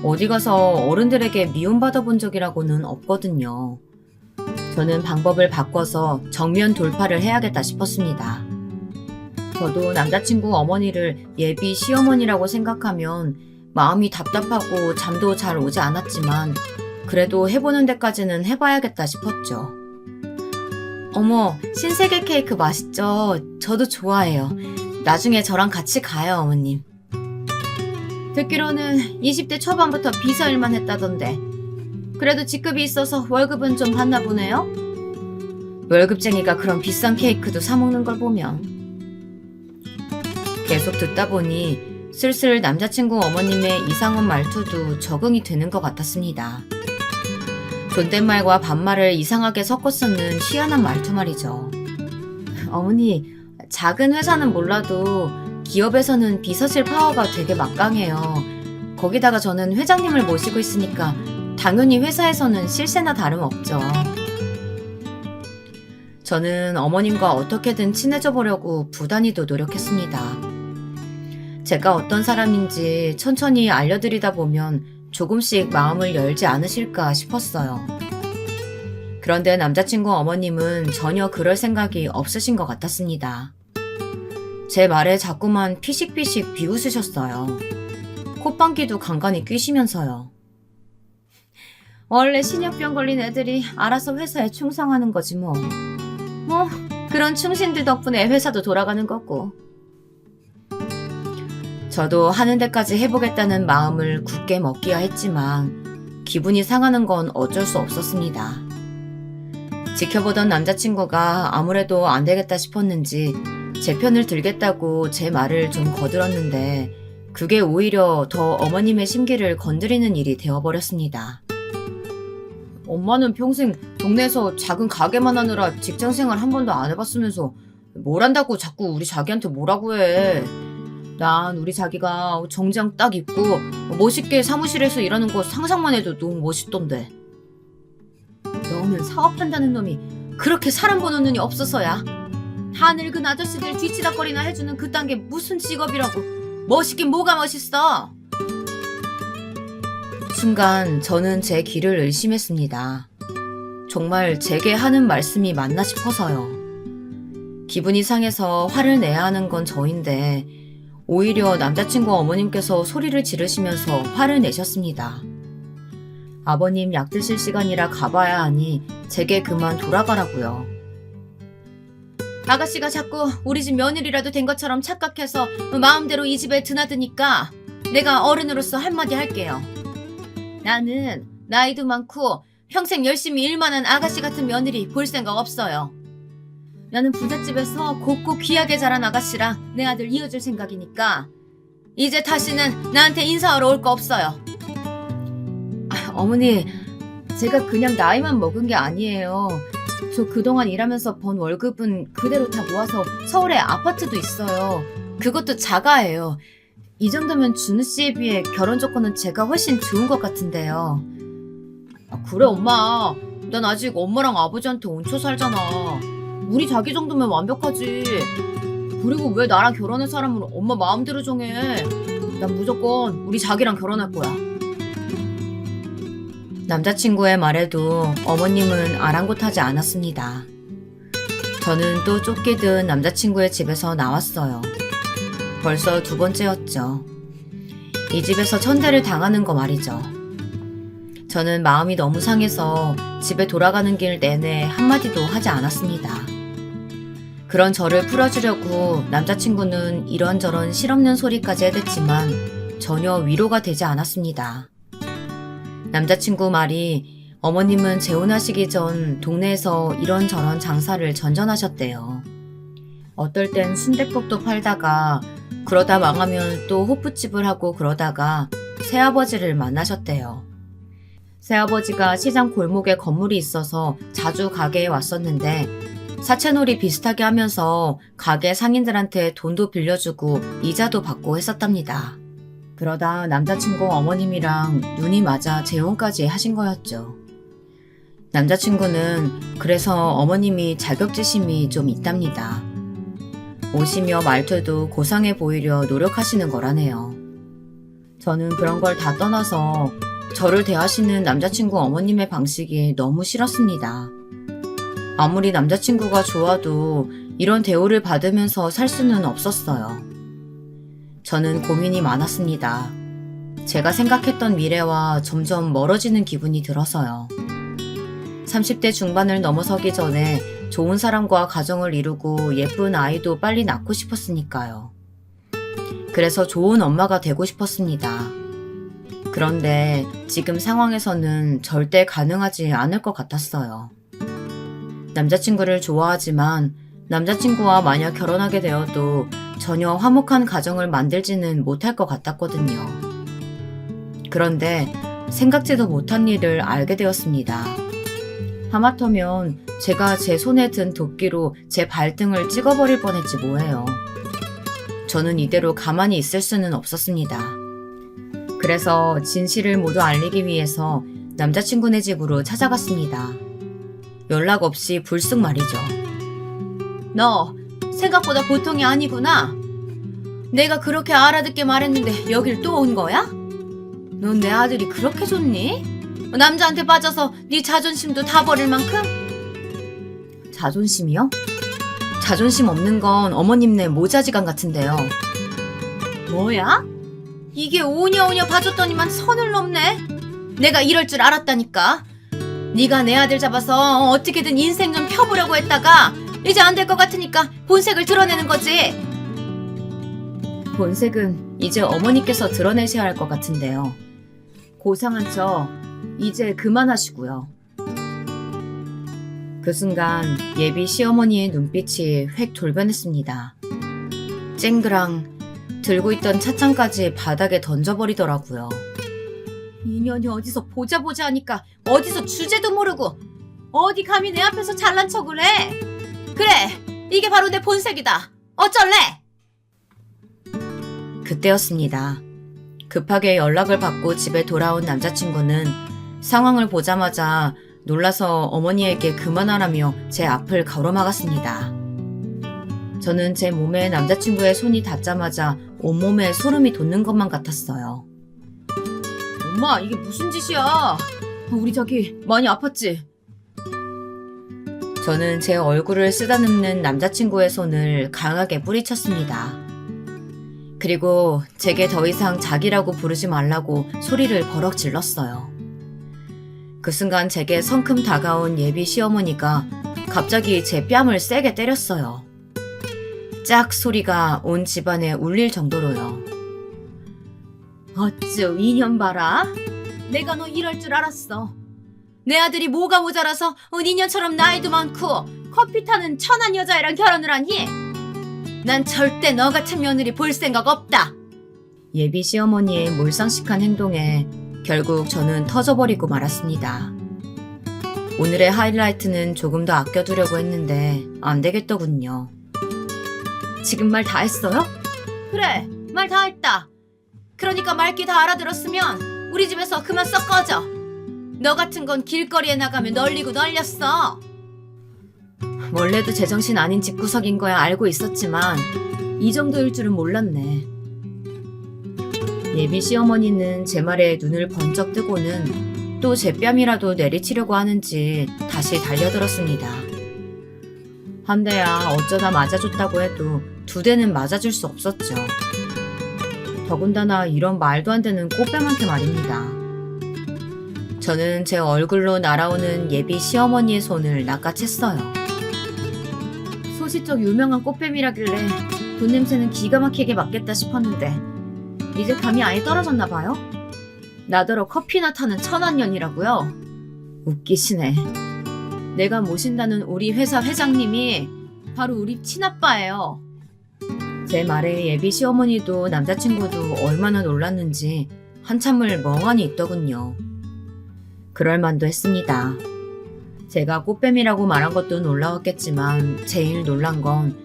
어디 가서 어른들에게 미움받아 본 적이라고는 없거든요. 저는 방법을 바꿔서 정면 돌파를 해야겠다 싶었습니다. 저도 남자친구 어머니를 예비 시어머니라고 생각하면 마음이 답답하고 잠도 잘 오지 않았지만 그래도 해보는 데까지는 해봐야겠다 싶었죠. 어머, 신세계 케이크 맛있죠? 저도 좋아해요. 나중에 저랑 같이 가요, 어머님. 듣기로는 20대 초반부터 비서 일만 했다던데 그래도 직급이 있어서 월급은 좀 받나 보네요? 월급쟁이가 그런 비싼 케이크도 사먹는 걸 보면. 계속 듣다 보니 슬슬 남자친구 어머님의 이상한 말투도 적응이 되는 것 같았습니다. 존댓말과 반말을 이상하게 섞어 쓰는 희한한 말투 말이죠. 어머니, 작은 회사는 몰라도 기업에서는 비서실 파워가 되게 막강해요. 거기다가 저는 회장님을 모시고 있으니까 당연히 회사에서는 실세나 다름없죠. 저는 어머님과 어떻게든 친해져 보려고 부단히도 노력했습니다. 제가 어떤 사람인지 천천히 알려드리다 보면 조금씩 마음을 열지 않으실까 싶었어요. 그런데 남자친구 어머님은 전혀 그럴 생각이 없으신 것 같았습니다. 제 말에 자꾸만 피식피식 비웃으셨어요. 콧방귀도 간간히 뀌시면서요. 원래 신협병 걸린 애들이 알아서 회사에 충성하는 거지 뭐. 그런 충신들 덕분에 회사도 돌아가는 거고. 저도 하는 데까지 해보겠다는 마음을 굳게 먹기야 했지만 기분이 상하는 건 어쩔 수 없었습니다. 지켜보던 남자친구가 아무래도 안 되겠다 싶었는지 제 편을 들겠다고 제 말을 좀 거들었는데 그게 오히려 더 어머님의 심기를 건드리는 일이 되어버렸습니다. 엄마는 평생 동네에서 작은 가게만 하느라 직장생활 한 번도 안 해봤으면서 뭘 한다고 자꾸 우리 자기한테 뭐라고 해. 난 우리 자기가 정장 딱 입고 멋있게 사무실에서 일하는 거 상상만 해도 너무 멋있던데. 너는 사업한다는 놈이 그렇게 사람 보는 눈이 없어서야. 다 늙은 아저씨들 뒤치다거리나 해주는 그딴 게 무슨 직업이라고. 멋있긴 뭐가 멋있어. 순간 저는 제 귀를 의심했습니다. 정말 제게 하는 말씀이 맞나 싶어서요. 기분이 상해서 화를 내야 하는 건 저인데 오히려 남자친구 어머님께서 소리를 지르시면서 화를 내셨습니다. 아버님 약 드실 시간이라 가봐야 하니 제게 그만 돌아가라고요. 아가씨가 자꾸 우리 집 며느리라도 된 것처럼 착각해서 마음대로 이 집에 드나드니까 내가 어른으로서 한마디 할게요. 나는 나이도 많고 평생 열심히 일만 한 아가씨 같은 며느리 볼 생각 없어요. 나는 부잣집에서 곱고 귀하게 자란 아가씨랑 내 아들 이어줄 생각이니까 이제 다시는 나한테 인사하러 올 거 없어요. 어머니, 제가 그냥 나이만 먹은 게 아니에요. 저 그동안 일하면서 번 월급은 그대로 다 모아서 서울에 아파트도 있어요. 그것도 자가예요. 이 정도면 준우 씨에 비해 결혼 조건은 제가 훨씬 좋은 것 같은데요. 그래 엄마, 난 아직 엄마랑 아버지한테 얹혀 살잖아. 우리 자기 정도면 완벽하지. 그리고 왜 나랑 결혼할 사람을 엄마 마음대로 정해. 난 무조건 우리 자기랑 결혼할 거야. 남자친구의 말에도 어머님은 아랑곳하지 않았습니다. 저는 또 쫓기듯 남자친구의 집에서 나왔어요. 벌써 2번째였죠. 이 집에서 천대를 당하는 거 말이죠. 저는 마음이 너무 상해서 집에 돌아가는 길 내내 한마디도 하지 않았습니다. 그런 저를 풀어주려고 남자친구는 이런저런 실없는 소리까지 해댔지만 전혀 위로가 되지 않았습니다. 남자친구 말이 어머님은 재혼하시기 전 동네에서 이런저런 장사를 전전하셨대요. 어떨 땐 순댓국도 팔다가 그러다 망하면 또 호프집을 하고 그러다가 새아버지를 만나셨대요. 새아버지가 시장 골목에 건물이 있어서 자주 가게에 왔었는데 사채놀이 비슷하게 하면서 가게 상인들한테 돈도 빌려주고 이자도 받고 했었답니다. 그러다 남자친구 어머님이랑 눈이 맞아 재혼까지 하신 거였죠. 남자친구는 그래서 어머님이 자격지심이 좀 있답니다. 옷이며 말투도 고상해 보이려 노력하시는 거라네요. 저는 그런 걸 다 떠나서 저를 대하시는 남자친구 어머님의 방식이 너무 싫었습니다. 아무리 남자친구가 좋아도 이런 대우를 받으면서 살 수는 없었어요. 저는 고민이 많았습니다. 제가 생각했던 미래와 점점 멀어지는 기분이 들어서요. 30대 중반을 넘어서기 전에 좋은 사람과 가정을 이루고 예쁜 아이도 빨리 낳고 싶었으니까요. 그래서 좋은 엄마가 되고 싶었습니다. 그런데 지금 상황에서는 절대 가능하지 않을 것 같았어요. 남자친구를 좋아하지만 남자친구와 만약 결혼하게 되어도 전혀 화목한 가정을 만들지는 못할 것 같았거든요. 그런데 생각지도 못한 일을 알게 되었습니다. 하마터면 제가 제 손에 든 도끼로 제 발등을 찍어버릴 뻔했지 뭐예요. 저는 이대로 가만히 있을 수는 없었습니다. 그래서 진실을 모두 알리기 위해서 남자친구네 집으로 찾아갔습니다. 연락 없이 불쑥 말이죠. 너 생각보다 보통이 아니구나. 내가 그렇게 알아듣게 말했는데 여길 또 온 거야? 넌 내 아들이 그렇게 좋니? 남자한테 빠져서 네 자존심도 다 버릴 만큼? 자존심이요? 자존심 없는 건 어머님네 모자지간 같은데요. 뭐야? 이게 오냐오냐 봐줬더니만 선을 넘네. 내가 이럴 줄 알았다니까. 네가 내 아들 잡아서 어떻게든 인생 좀 펴보려고 했다가 이제 안 될 것 같으니까 본색을 드러내는 거지. 본색은 이제 어머니께서 드러내셔야 할 것 같은데요. 고상한 척 이제 그만하시고요. 그 순간 예비 시어머니의 눈빛이 획 돌변했습니다. 쨍그랑 들고 있던 찻잔까지 바닥에 던져버리더라고요. 인연이 어디서 보자 하니까 어디서 주제도 모르고 어디 감히 내 앞에서 잘난 척을 해. 그래, 이게 바로 내 본색이다. 어쩔래? 그때였습니다. 급하게 연락을 받고 집에 돌아온 남자친구는 상황을 보자마자 놀라서 어머니에게 그만하라며 제 앞을 가로막았습니다. 저는 제 몸에 남자친구의 손이 닿자마자 온몸에 소름이 돋는 것만 같았어요. 엄마, 이게 무슨 짓이야? 우리 자기 많이 아팠지? 저는 제 얼굴을 쓰다듬는 남자친구의 손을 강하게 뿌리쳤습니다. 그리고 제게 더 이상 자기라고 부르지 말라고 소리를 버럭 질렀어요. 그 순간 제게 성큼 다가온 예비 시어머니가 갑자기 제 뺨을 세게 때렸어요. 짝 소리가 온 집안에 울릴 정도로요. 어쭈 이년 봐라. 내가 너 이럴 줄 알았어. 내 아들이 뭐가 모자라서 니년처럼 나이도 많고 커피 타는 천한 여자애랑 결혼을 하니? 난 절대 너 같은 며느리 볼 생각 없다. 예비 시어머니의 몰상식한 행동에 결국 저는 터져버리고 말았습니다. 오늘의 하이라이트는 조금 더 아껴두려고 했는데 안 되겠더군요. 지금 말 다 했어요? 그래, 말 다 했다. 그러니까 말귀 다 알아들었으면 우리 집에서 그만 썩 꺼져. 너 같은 건 길거리에 나가면 널리고 널렸어. 원래도 제정신 아닌 집구석인 거야 알고 있었지만 이 정도일 줄은 몰랐네. 예비 시어머니는 제 말에 눈을 번쩍 뜨고는 또 제 뺨이라도 내리치려고 하는지 다시 달려들었습니다. 한 대야 어쩌다 맞아줬다고 해도 두 대는 맞아줄 수 없었죠. 더군다나 이런 말도 안 되는 꽃뱀한테 말입니다. 저는 제 얼굴로 날아오는 예비 시어머니의 손을 낚아챘어요. 소시적 유명한 꽃뱀이라길래 돈 냄새는 기가 막히게 맡겠다 싶었는데 이제 감이 아예 떨어졌나 봐요? 나더러 커피나 타는 천한년이라고요? 웃기시네. 내가 모신다는 우리 회사 회장님이 바로 우리 친아빠예요. 제 말에 예비 시어머니도 남자친구도 얼마나 놀랐는지 한참을 멍하니 있더군요. 그럴만도 했습니다. 제가 꽃뱀이라고 말한 것도 놀라웠겠지만 제일 놀란 건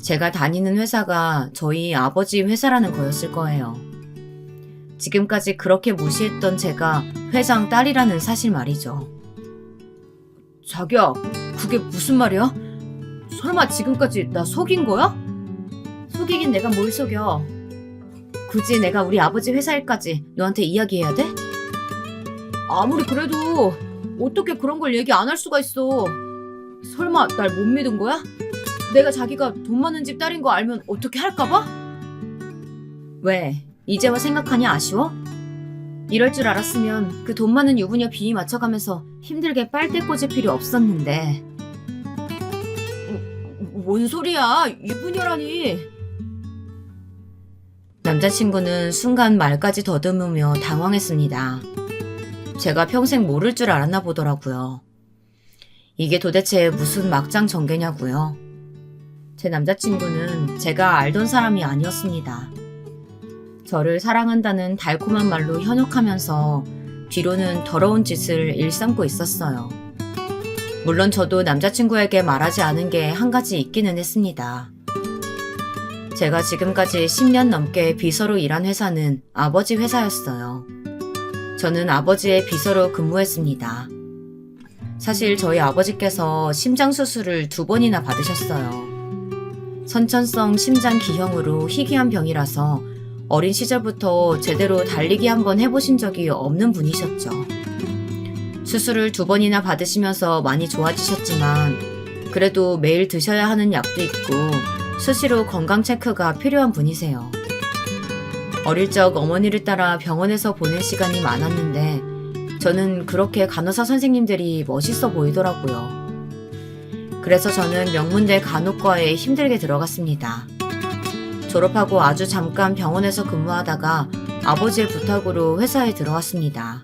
제가 다니는 회사가 저희 아버지 회사라는 거였을 거예요. 지금까지 그렇게 무시했던 제가 회장 딸이라는 사실 말이죠. 자기야, 그게 무슨 말이야? 설마 지금까지 나 속인 거야? 속이긴 내가 뭘 속여. 굳이 내가 우리 아버지 회사 일까지 너한테 이야기해야 돼? 아무리 그래도 어떻게 그런 걸 얘기 안 할 수가 있어. 설마 날 못 믿은 거야? 내가 자기가 돈 많은 집 딸인 거 알면 어떻게 할까봐? 왜? 이제 와 생각하니 아쉬워? 이럴 줄 알았으면 그 돈 많은 유부녀 비위 맞춰가면서 힘들게 빨대 꽂을 필요 없었는데. 뭔 소리야? 유부녀라니. 남자친구는 순간 말까지 더듬으며 당황했습니다. 제가 평생 모를 줄 알았나 보더라고요. 이게 도대체 무슨 막장 전개냐고요. 제 남자친구는 제가 알던 사람이 아니었습니다. 저를 사랑한다는 달콤한 말로 현혹하면서 뒤로는 더러운 짓을 일삼고 있었어요. 물론 저도 남자친구에게 말하지 않은 게 한 가지 있기는 했습니다. 제가 지금까지 10년 넘게 비서로 일한 회사는 아버지 회사였어요. 저는 아버지의 비서로 근무했습니다. 사실 저희 아버지께서 심장 수술을 2번이나 받으셨어요. 선천성 심장 기형으로 희귀한 병이라서 어린 시절부터 제대로 달리기 한번 해보신 적이 없는 분이셨죠. 수술을 2번이나 받으시면서 많이 좋아지셨지만 그래도 매일 드셔야 하는 약도 있고 수시로 건강 체크가 필요한 분이세요. 어릴 적 어머니를 따라 병원에서 보낸 시간이 많았는데 저는 그렇게 간호사 선생님들이 멋있어 보이더라고요. 그래서 저는 명문대 간호과에 힘들게 들어갔습니다. 졸업하고 아주 잠깐 병원에서 근무하다가 아버지의 부탁으로 회사에 들어왔습니다.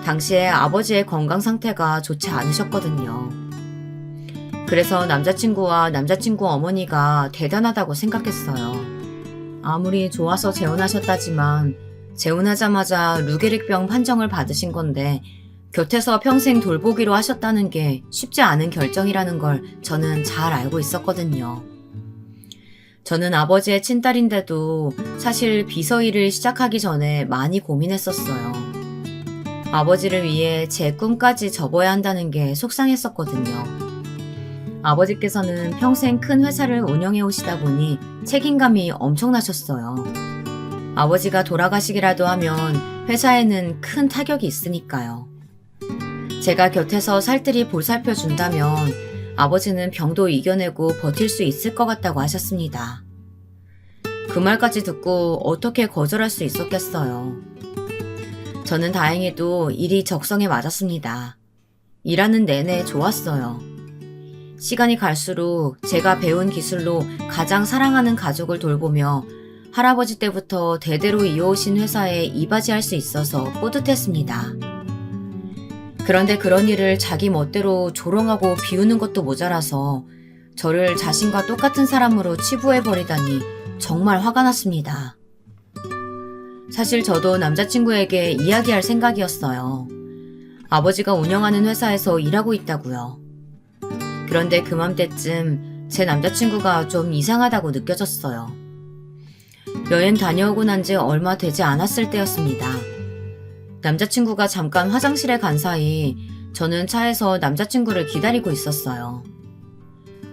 당시에 아버지의 건강 상태가 좋지 않으셨거든요. 그래서 남자친구와 남자친구 어머니가 대단하다고 생각했어요. 아무리 좋아서 재혼하셨다지만 재혼하자마자 루게릭병 판정을 받으신 건데 곁에서 평생 돌보기로 하셨다는 게 쉽지 않은 결정이라는 걸 저는 잘 알고 있었거든요. 저는 아버지의 친딸인데도 사실 비서 일을 시작하기 전에 많이 고민했었어요. 아버지를 위해 제 꿈까지 접어야 한다는 게 속상했었거든요. 아버지께서는 평생 큰 회사를 운영해 오시다 보니 책임감이 엄청나셨어요. 아버지가 돌아가시기라도 하면 회사에는 큰 타격이 있으니까요. 제가 곁에서 살뜰히 보살펴 준다면 아버지는 병도 이겨내고 버틸 수 있을 것 같다고 하셨습니다. 그 말까지 듣고 어떻게 거절할 수 있었겠어요. 저는 다행히도 일이 적성에 맞았습니다. 일하는 내내 좋았어요. 시간이 갈수록 제가 배운 기술로 가장 사랑하는 가족을 돌보며 할아버지 때부터 대대로 이어오신 회사에 이바지할 수 있어서 뿌듯했습니다. 그런데 그런 일을 자기 멋대로 조롱하고 비우는 것도 모자라서 저를 자신과 똑같은 사람으로 치부해버리다니 정말 화가 났습니다. 사실 저도 남자친구에게 이야기할 생각이었어요. 아버지가 운영하는 회사에서 일하고 있다고요. 그런데 그맘때쯤 제 남자친구가 좀 이상하다고 느껴졌어요. 여행 다녀오고 난 지 얼마 되지 않았을 때였습니다. 남자친구가 잠깐 화장실에 간 사이 저는 차에서 남자친구를 기다리고 있었어요.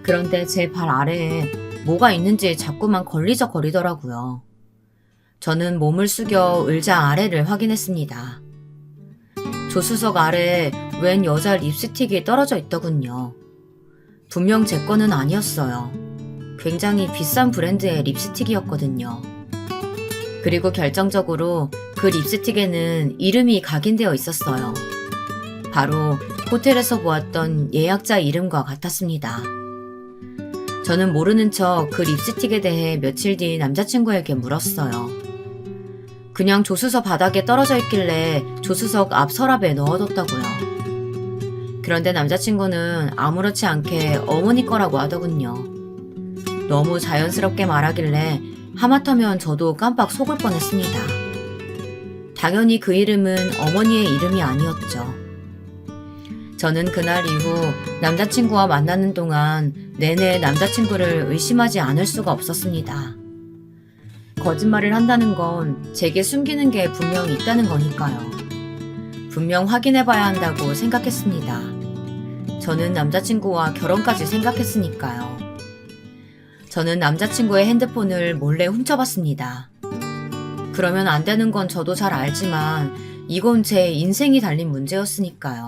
그런데 제 발 아래에 뭐가 있는지 자꾸만 걸리적거리더라고요. 저는 몸을 숙여 의자 아래를 확인했습니다. 조수석 아래에 웬 여자 립스틱이 떨어져 있더군요. 분명 제 거는 아니었어요. 굉장히 비싼 브랜드의 립스틱이었거든요. 그리고 결정적으로 그 립스틱에는 이름이 각인되어 있었어요. 바로 호텔에서 보았던 예약자 이름과 같았습니다. 저는 모르는 척 그 립스틱에 대해 며칠 뒤 남자친구에게 물었어요. 그냥 조수석 바닥에 떨어져 있길래 조수석 앞 서랍에 넣어뒀다고요. 그런데 남자친구는 아무렇지 않게 어머니 거라고 하더군요. 너무 자연스럽게 말하길래 하마터면 저도 깜빡 속을 뻔했습니다. 당연히 그 이름은 어머니의 이름이 아니었죠. 저는 그날 이후 남자친구와 만나는 동안 내내 남자친구를 의심하지 않을 수가 없었습니다. 거짓말을 한다는 건 제게 숨기는 게 분명 있다는 거니까요. 분명 확인해봐야 한다고 생각했습니다. 저는 남자친구와 결혼까지 생각했으니까요. 저는 남자친구의 핸드폰을 몰래 훔쳐봤습니다. 그러면 안 되는 건 저도 잘 알지만 이건 제 인생이 달린 문제였으니까요.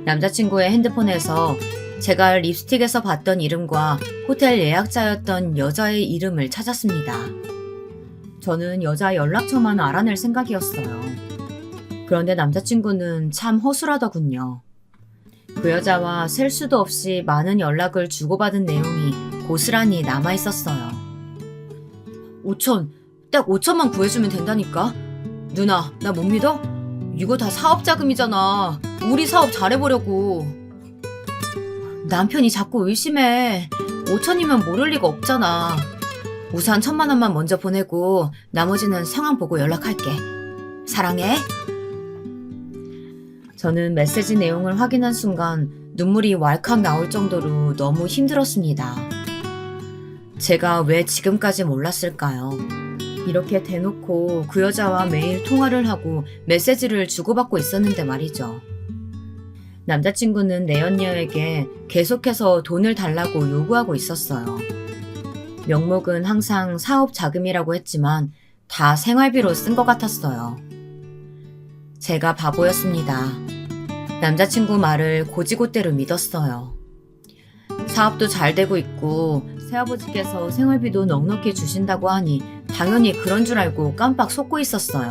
남자친구의 핸드폰에서 제가 립스틱에서 봤던 이름과 호텔 예약자였던 여자의 이름을 찾았습니다. 저는 여자 연락처만 알아낼 생각이었어요. 그런데 남자친구는 참 허술하더군요. 그 여자와 셀 수도 없이 많은 연락을 주고받은 내용이 고스란히 남아있었어요. 5천, 딱 5천만 구해주면 된다니까? 누나, 나 못 믿어? 이거 다 사업 자금이잖아. 우리 사업 잘해보려고. 남편이 자꾸 의심해. 5천이면 모를 리가 없잖아. 우선 1,000만 원만 먼저 보내고 나머지는 상황 보고 연락할게. 사랑해. 저는 메시지 내용을 확인한 순간 눈물이 왈칵 나올 정도로 너무 힘들었습니다. 제가 왜 지금까지 몰랐을까요? 이렇게 대놓고 그 여자와 매일 통화를 하고 메시지를 주고받고 있었는데 말이죠. 남자친구는 내연녀에게 계속해서 돈을 달라고 요구하고 있었어요. 명목은 항상 사업 자금이라고 했지만 다 생활비로 쓴 것 같았어요. 제가 바보였습니다. 남자친구 말을 고지고대로 믿었어요. 사업도 잘 되고 있고 새아버지께서 생활비도 넉넉히 주신다고 하니 당연히 그런 줄 알고 깜빡 속고 있었어요.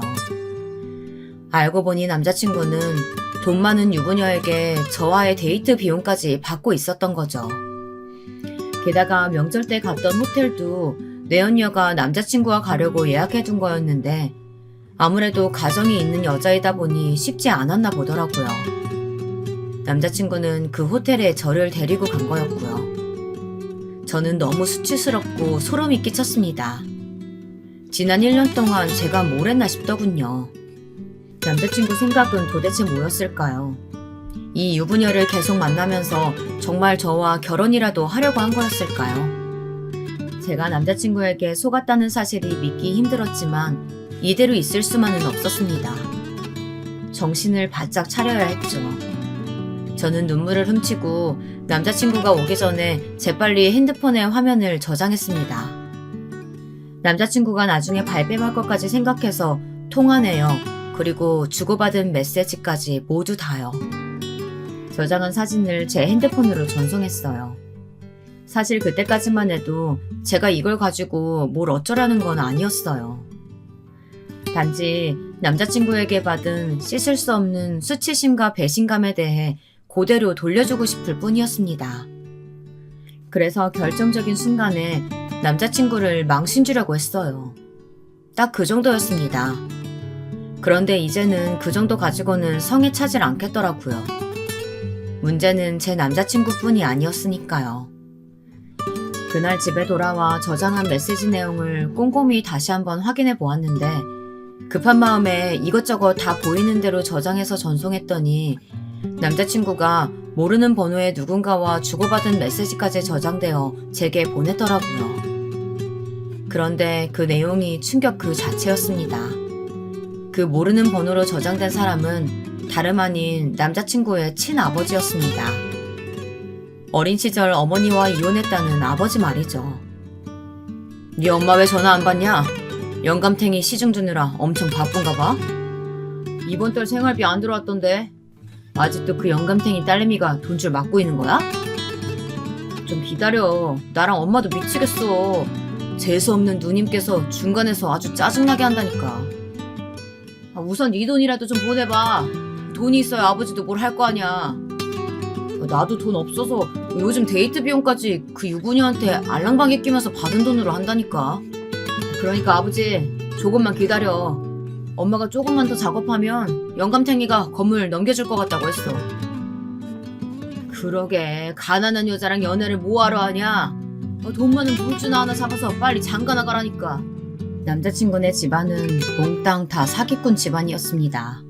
알고 보니 남자친구는 돈 많은 유부녀에게 저와의 데이트 비용까지 받고 있었던 거죠. 게다가 명절 때 갔던 호텔도 내연녀가 남자친구와 가려고 예약해둔 거였는데 아무래도 가정이 있는 여자이다 보니 쉽지 않았나 보더라고요. 남자친구는 그 호텔에 저를 데리고 간 거였고요. 저는 너무 수치스럽고 소름이 끼쳤습니다. 지난 1년 동안 제가 뭘 했나 싶더군요. 남자친구 생각은 도대체 뭐였을까요? 이 유부녀를 계속 만나면서 정말 저와 결혼이라도 하려고 한 거였을까요? 제가 남자친구에게 속았다는 사실이 믿기 힘들었지만 이대로 있을 수만은 없었습니다. 정신을 바짝 차려야 했죠. 저는 눈물을 훔치고 남자친구가 오기 전에 재빨리 핸드폰에 화면을 저장했습니다. 남자친구가 나중에 발뺌할 것까지 생각해서 통화 내역, 그리고 주고받은 메시지까지 모두 다요. 저장한 사진을 제 핸드폰으로 전송했어요. 사실 그때까지만 해도 제가 이걸 가지고 뭘 어쩌라는 건 아니었어요. 단지 남자친구에게 받은 씻을 수 없는 수치심과 배신감에 대해 그대로 돌려주고 싶을 뿐이었습니다. 그래서 결정적인 순간에 남자친구를 망신주려고 했어요. 딱 그 정도였습니다. 그런데 이제는 그 정도 가지고는 성에 차질 않겠더라고요. 문제는 제 남자친구뿐이 아니었으니까요. 그날 집에 돌아와 저장한 메시지 내용을 꼼꼼히 다시 한번 확인해 보았는데 급한 마음에 이것저것 다 보이는 대로 저장해서 전송했더니 남자친구가 모르는 번호의 누군가와 주고받은 메시지까지 저장되어 제게 보냈더라고요. 그런데 그 내용이 충격 그 자체였습니다. 그 모르는 번호로 저장된 사람은 다름 아닌 남자친구의 친아버지였습니다. 어린 시절 어머니와 이혼했다는 아버지 말이죠. 네 엄마 왜 전화 안 받냐? 영감탱이 시중 주느라 엄청 바쁜가 봐? 이번 달 생활비 안 들어왔던데 아직도 그 영감탱이 딸내미가 돈줄 맞고 있는 거야? 좀 기다려. 나랑 엄마도 미치겠어. 재수없는 누님께서 중간에서 아주 짜증나게 한다니까. 우선 네 돈이라도 좀 보내봐. 돈이 있어야 아버지도 뭘 할 거 아니야. 나도 돈 없어서 요즘 데이트 비용까지 그 유부녀한테 알랑방에 끼면서 받은 돈으로 한다니까. 그러니까 아버지 조금만 기다려. 엄마가 조금만 더 작업하면 영감탱이가 건물 넘겨줄 것 같다고 했어. 그러게 가난한 여자랑 연애를 뭐하러 하냐. 돈 많은 물주나 하나 잡아서 빨리 장가 나가라니까. 남자친구네 집안은 몽땅 다 사기꾼 집안이었습니다.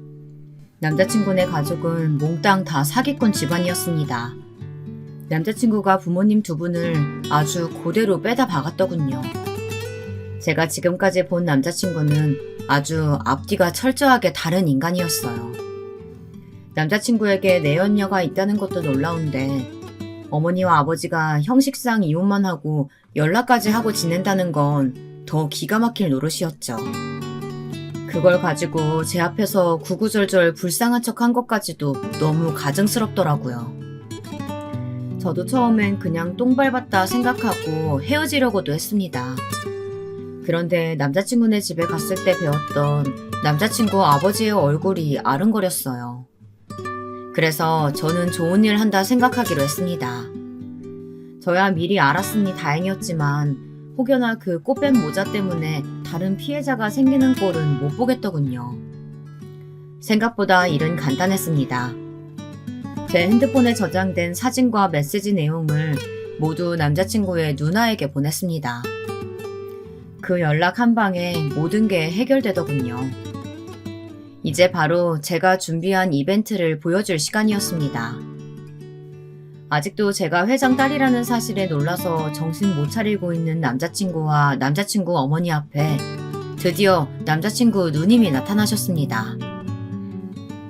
남자친구네 가족은 몽땅 다 사기꾼 집안이었습니다. 남자친구가 부모님 두 분을 아주 그대로 빼다 박았더군요. 제가 지금까지 본 남자친구는 아주 앞뒤가 철저하게 다른 인간이었어요. 남자친구에게 내연녀가 있다는 것도 놀라운데 어머니와 아버지가 형식상 이혼만 하고 연락까지 하고 지낸다는 건 더 기가 막힐 노릇이었죠. 그걸 가지고 제 앞에서 구구절절 불쌍한 척한 것까지도 너무 가증스럽더라고요. 저도 처음엔 그냥 똥 밟았다 생각하고 헤어지려고도 했습니다. 그런데 남자친구네 집에 갔을 때 배웠던 남자친구 아버지의 얼굴이 아른거렸어요. 그래서 저는 좋은 일 한다 생각하기로 했습니다. 저야 미리 알았으니 다행이었지만 혹여나 그 꽃뱀 모자 때문에 다른 피해자가 생기는 꼴은 못 보겠더군요. 생각보다 일은 간단했습니다. 제 핸드폰에 저장된 사진과 메시지 내용을 모두 남자친구의 누나에게 보냈습니다. 그 연락 한 방에 모든 게 해결되더군요. 이제 바로 제가 준비한 이벤트를 보여줄 시간이었습니다. 아직도 제가 회장 딸이라는 사실에 놀라서 정신 못 차리고 있는 남자친구와 남자친구 어머니 앞에 드디어 남자친구 누님이 나타나셨습니다.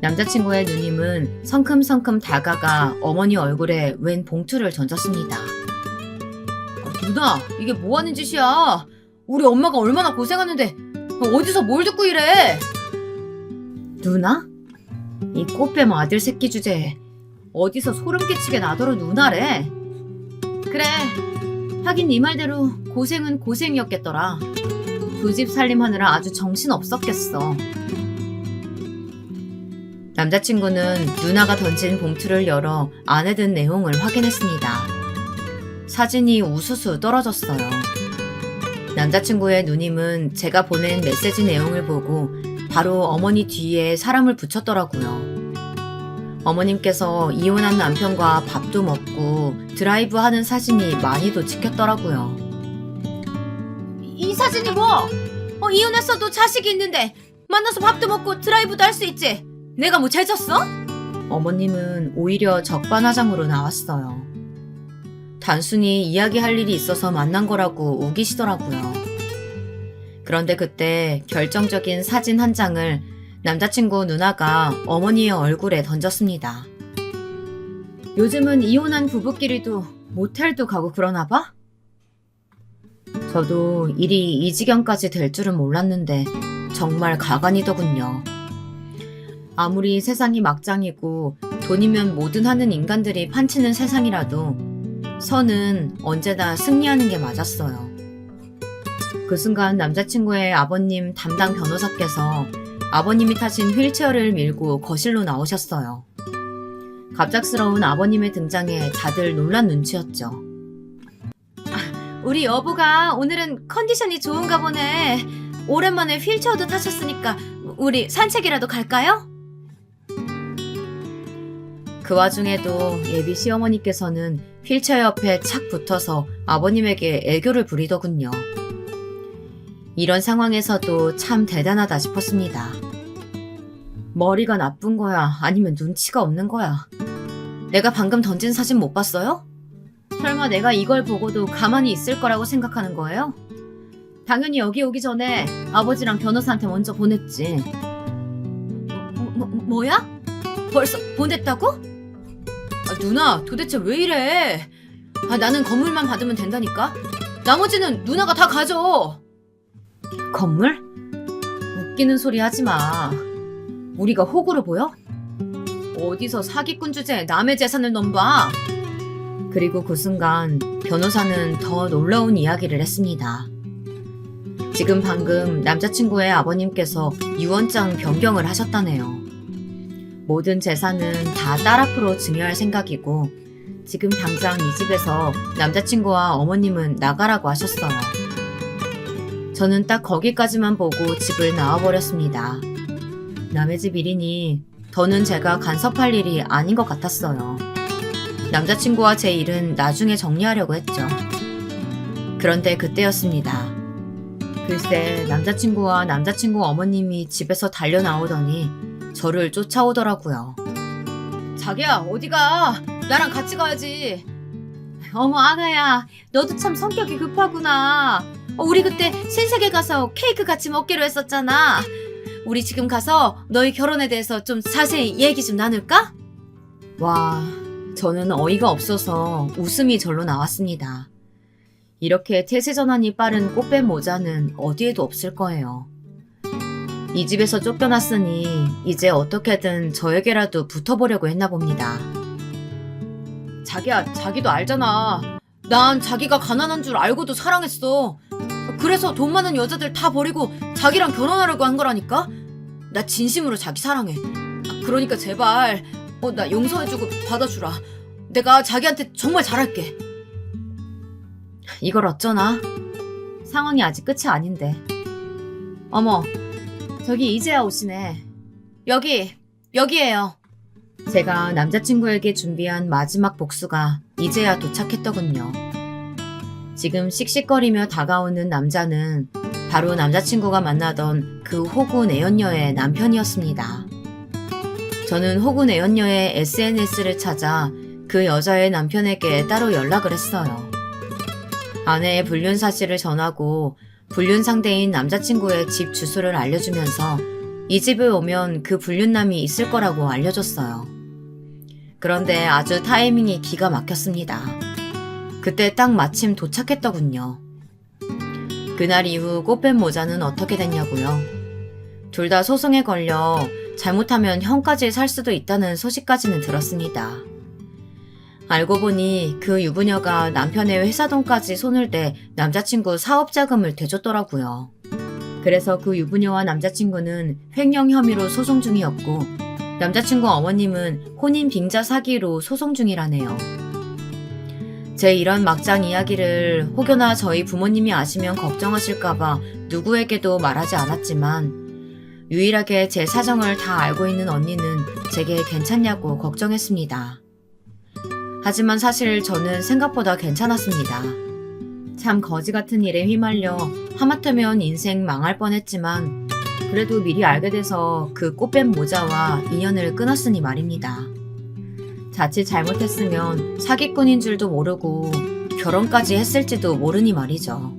남자친구의 누님은 성큼성큼 다가가 어머니 얼굴에 웬 봉투를 던졌습니다. 누나, 이게 뭐 하는 짓이야? 우리 엄마가 얼마나 고생하는데 어디서 뭘 듣고 이래? 누나? 이 꽃뱀 아들 새끼 주제에 어디서 소름 끼치게 나더러 누나래? 그래, 하긴 네 말대로 고생은 고생이었겠더라. 두 집 살림하느라 아주 정신없었겠어. 남자친구는 누나가 던진 봉투를 열어 안에 든 내용을 확인했습니다. 사진이 우수수 떨어졌어요. 남자친구의 누님은 제가 보낸 메시지 내용을 보고 바로 어머니 뒤에 사람을 붙였더라고요. 어머님께서 이혼한 남편과 밥도 먹고 드라이브 하는 사진이 많이도 찍혔더라고요. 이 사진이 뭐? 이혼했어도 자식이 있는데 만나서 밥도 먹고 드라이브도 할 수 있지. 내가 뭐 죄졌어? 어머님은 오히려 적반하장으로 나왔어요. 단순히 이야기할 일이 있어서 만난 거라고 우기시더라고요. 그런데 그때 결정적인 사진 한 장을 남자친구 누나가 어머니의 얼굴에 던졌습니다. 요즘은 이혼한 부부끼리도 모텔도 가고 그러나 봐? 저도 일이 이 지경까지 될 줄은 몰랐는데 정말 가관이더군요. 아무리 세상이 막장이고 돈이면 뭐든 하는 인간들이 판치는 세상이라도 선은 언제나 승리하는 게 맞았어요. 그 순간 남자친구의 아버님 담당 변호사께서 아버님이 타신 휠체어를 밀고 거실로 나오셨어요. 갑작스러운 아버님의 등장에 다들 놀란 눈치였죠. 우리 여보가 오늘은 컨디션이 좋은가 보네. 오랜만에 휠체어도 타셨으니까 우리 산책이라도 갈까요? 그 와중에도 예비 시어머니께서는 휠체어 옆에 착 붙어서 아버님에게 애교를 부리더군요. 이런 상황에서도 참 대단하다 싶었습니다. 머리가 나쁜 거야? 아니면 눈치가 없는 거야? 내가 방금 던진 사진 못 봤어요? 설마 내가 이걸 보고도 가만히 있을 거라고 생각하는 거예요? 당연히 여기 오기 전에 아버지랑 변호사한테 먼저 보냈지. 뭐야? 벌써 보냈다고? 누나, 도대체 왜 이래? 나는 건물만 받으면 된다니까? 나머지는 누나가 다 가져. 건물? 웃기는 소리 하지 마. 우리가 호구로 보여? 어디서 사기꾼 주제에 남의 재산을 넘봐. 그리고 그 순간 변호사는 더 놀라운 이야기를 했습니다. 지금 방금 남자친구의 아버님께서 유언장 변경을 하셨다네요. 모든 재산은 다 딸 앞으로 증여할 생각이고 지금 당장 이 집에서 남자친구와 어머님은 나가라고 하셨어요. 저는 딱 거기까지만 보고 집을 나와버렸습니다. 남의 집 일이니 더는 제가 간섭할 일이 아닌 것 같았어요. 남자친구와 제 일은 나중에 정리하려고 했죠. 그런데 그때였습니다. 글쎄 남자친구와 남자친구 어머님이 집에서 달려나오더니 저를 쫓아오더라고요. 자기야 어디가? 나랑 같이 가야지. 어머 아가야 너도 참 성격이 급하구나. 우리 그때 신세계 가서 케이크 같이 먹기로 했었잖아. 우리 지금 가서 너희 결혼에 대해서 좀 자세히 얘기 좀 나눌까? 와, 저는 어이가 없어서 웃음이 절로 나왔습니다. 이렇게 태세전환이 빠른 꽃뱀 모자는 어디에도 없을 거예요. 이 집에서 쫓겨났으니 이제 어떻게든 저에게라도 붙어보려고 했나 봅니다. 자기야, 자기도 알잖아. 난 자기가 가난한 줄 알고도 사랑했어. 그래서 돈 많은 여자들 다 버리고 자기랑 결혼하려고 한 거라니까? 나 진심으로 자기 사랑해. 그러니까 제발 나 용서해주고 받아주라. 내가 자기한테 정말 잘할게. 이걸 어쩌나? 상황이 아직 끝이 아닌데. 어머, 저기 이제야 오시네. 여기에요. 제가 남자친구에게 준비한 마지막 복수가 이제야 도착했더군요. 지금 씩씩거리며 다가오는 남자는 바로 남자친구가 만나던 그 호구 내연녀의 남편이었습니다. 저는 호구 내연녀의 SNS를 찾아 그 여자의 남편에게 따로 연락을 했어요. 아내의 불륜 사실을 전하고 불륜 상대인 남자친구의 집 주소를 알려주면서 이 집에 오면 그 불륜남이 있을 거라고 알려줬어요. 그런데 아주 타이밍이 기가 막혔습니다. 그때 딱 마침 도착했더군요. 그날 이후 꽃뱀 모자는 어떻게 됐냐고요? 둘 다 소송에 걸려 잘못하면 형까지 살 수도 있다는 소식까지는 들었습니다. 알고 보니 그 유부녀가 남편의 회사 돈까지 손을 대 남자친구 사업 자금을 대줬더라고요. 그래서 그 유부녀와 남자친구는 횡령 혐의로 소송 중이었고 남자친구 어머님은 혼인 빙자 사기로 소송 중이라네요. 제 이런 막장 이야기를 혹여나 저희 부모님이 아시면 걱정하실까봐 누구에게도 말하지 않았지만 유일하게 제 사정을 다 알고 있는 언니는 제게 괜찮냐고 걱정했습니다. 하지만 사실 저는 생각보다 괜찮았습니다. 참 거지 같은 일에 휘말려 하마터면 인생 망할 뻔했지만 그래도 미리 알게 돼서 그 꽃뱀 모자와 인연을 끊었으니 말입니다. 자칫 잘못했으면 사기꾼인 줄도 모르고 결혼까지 했을지도 모르니 말이죠.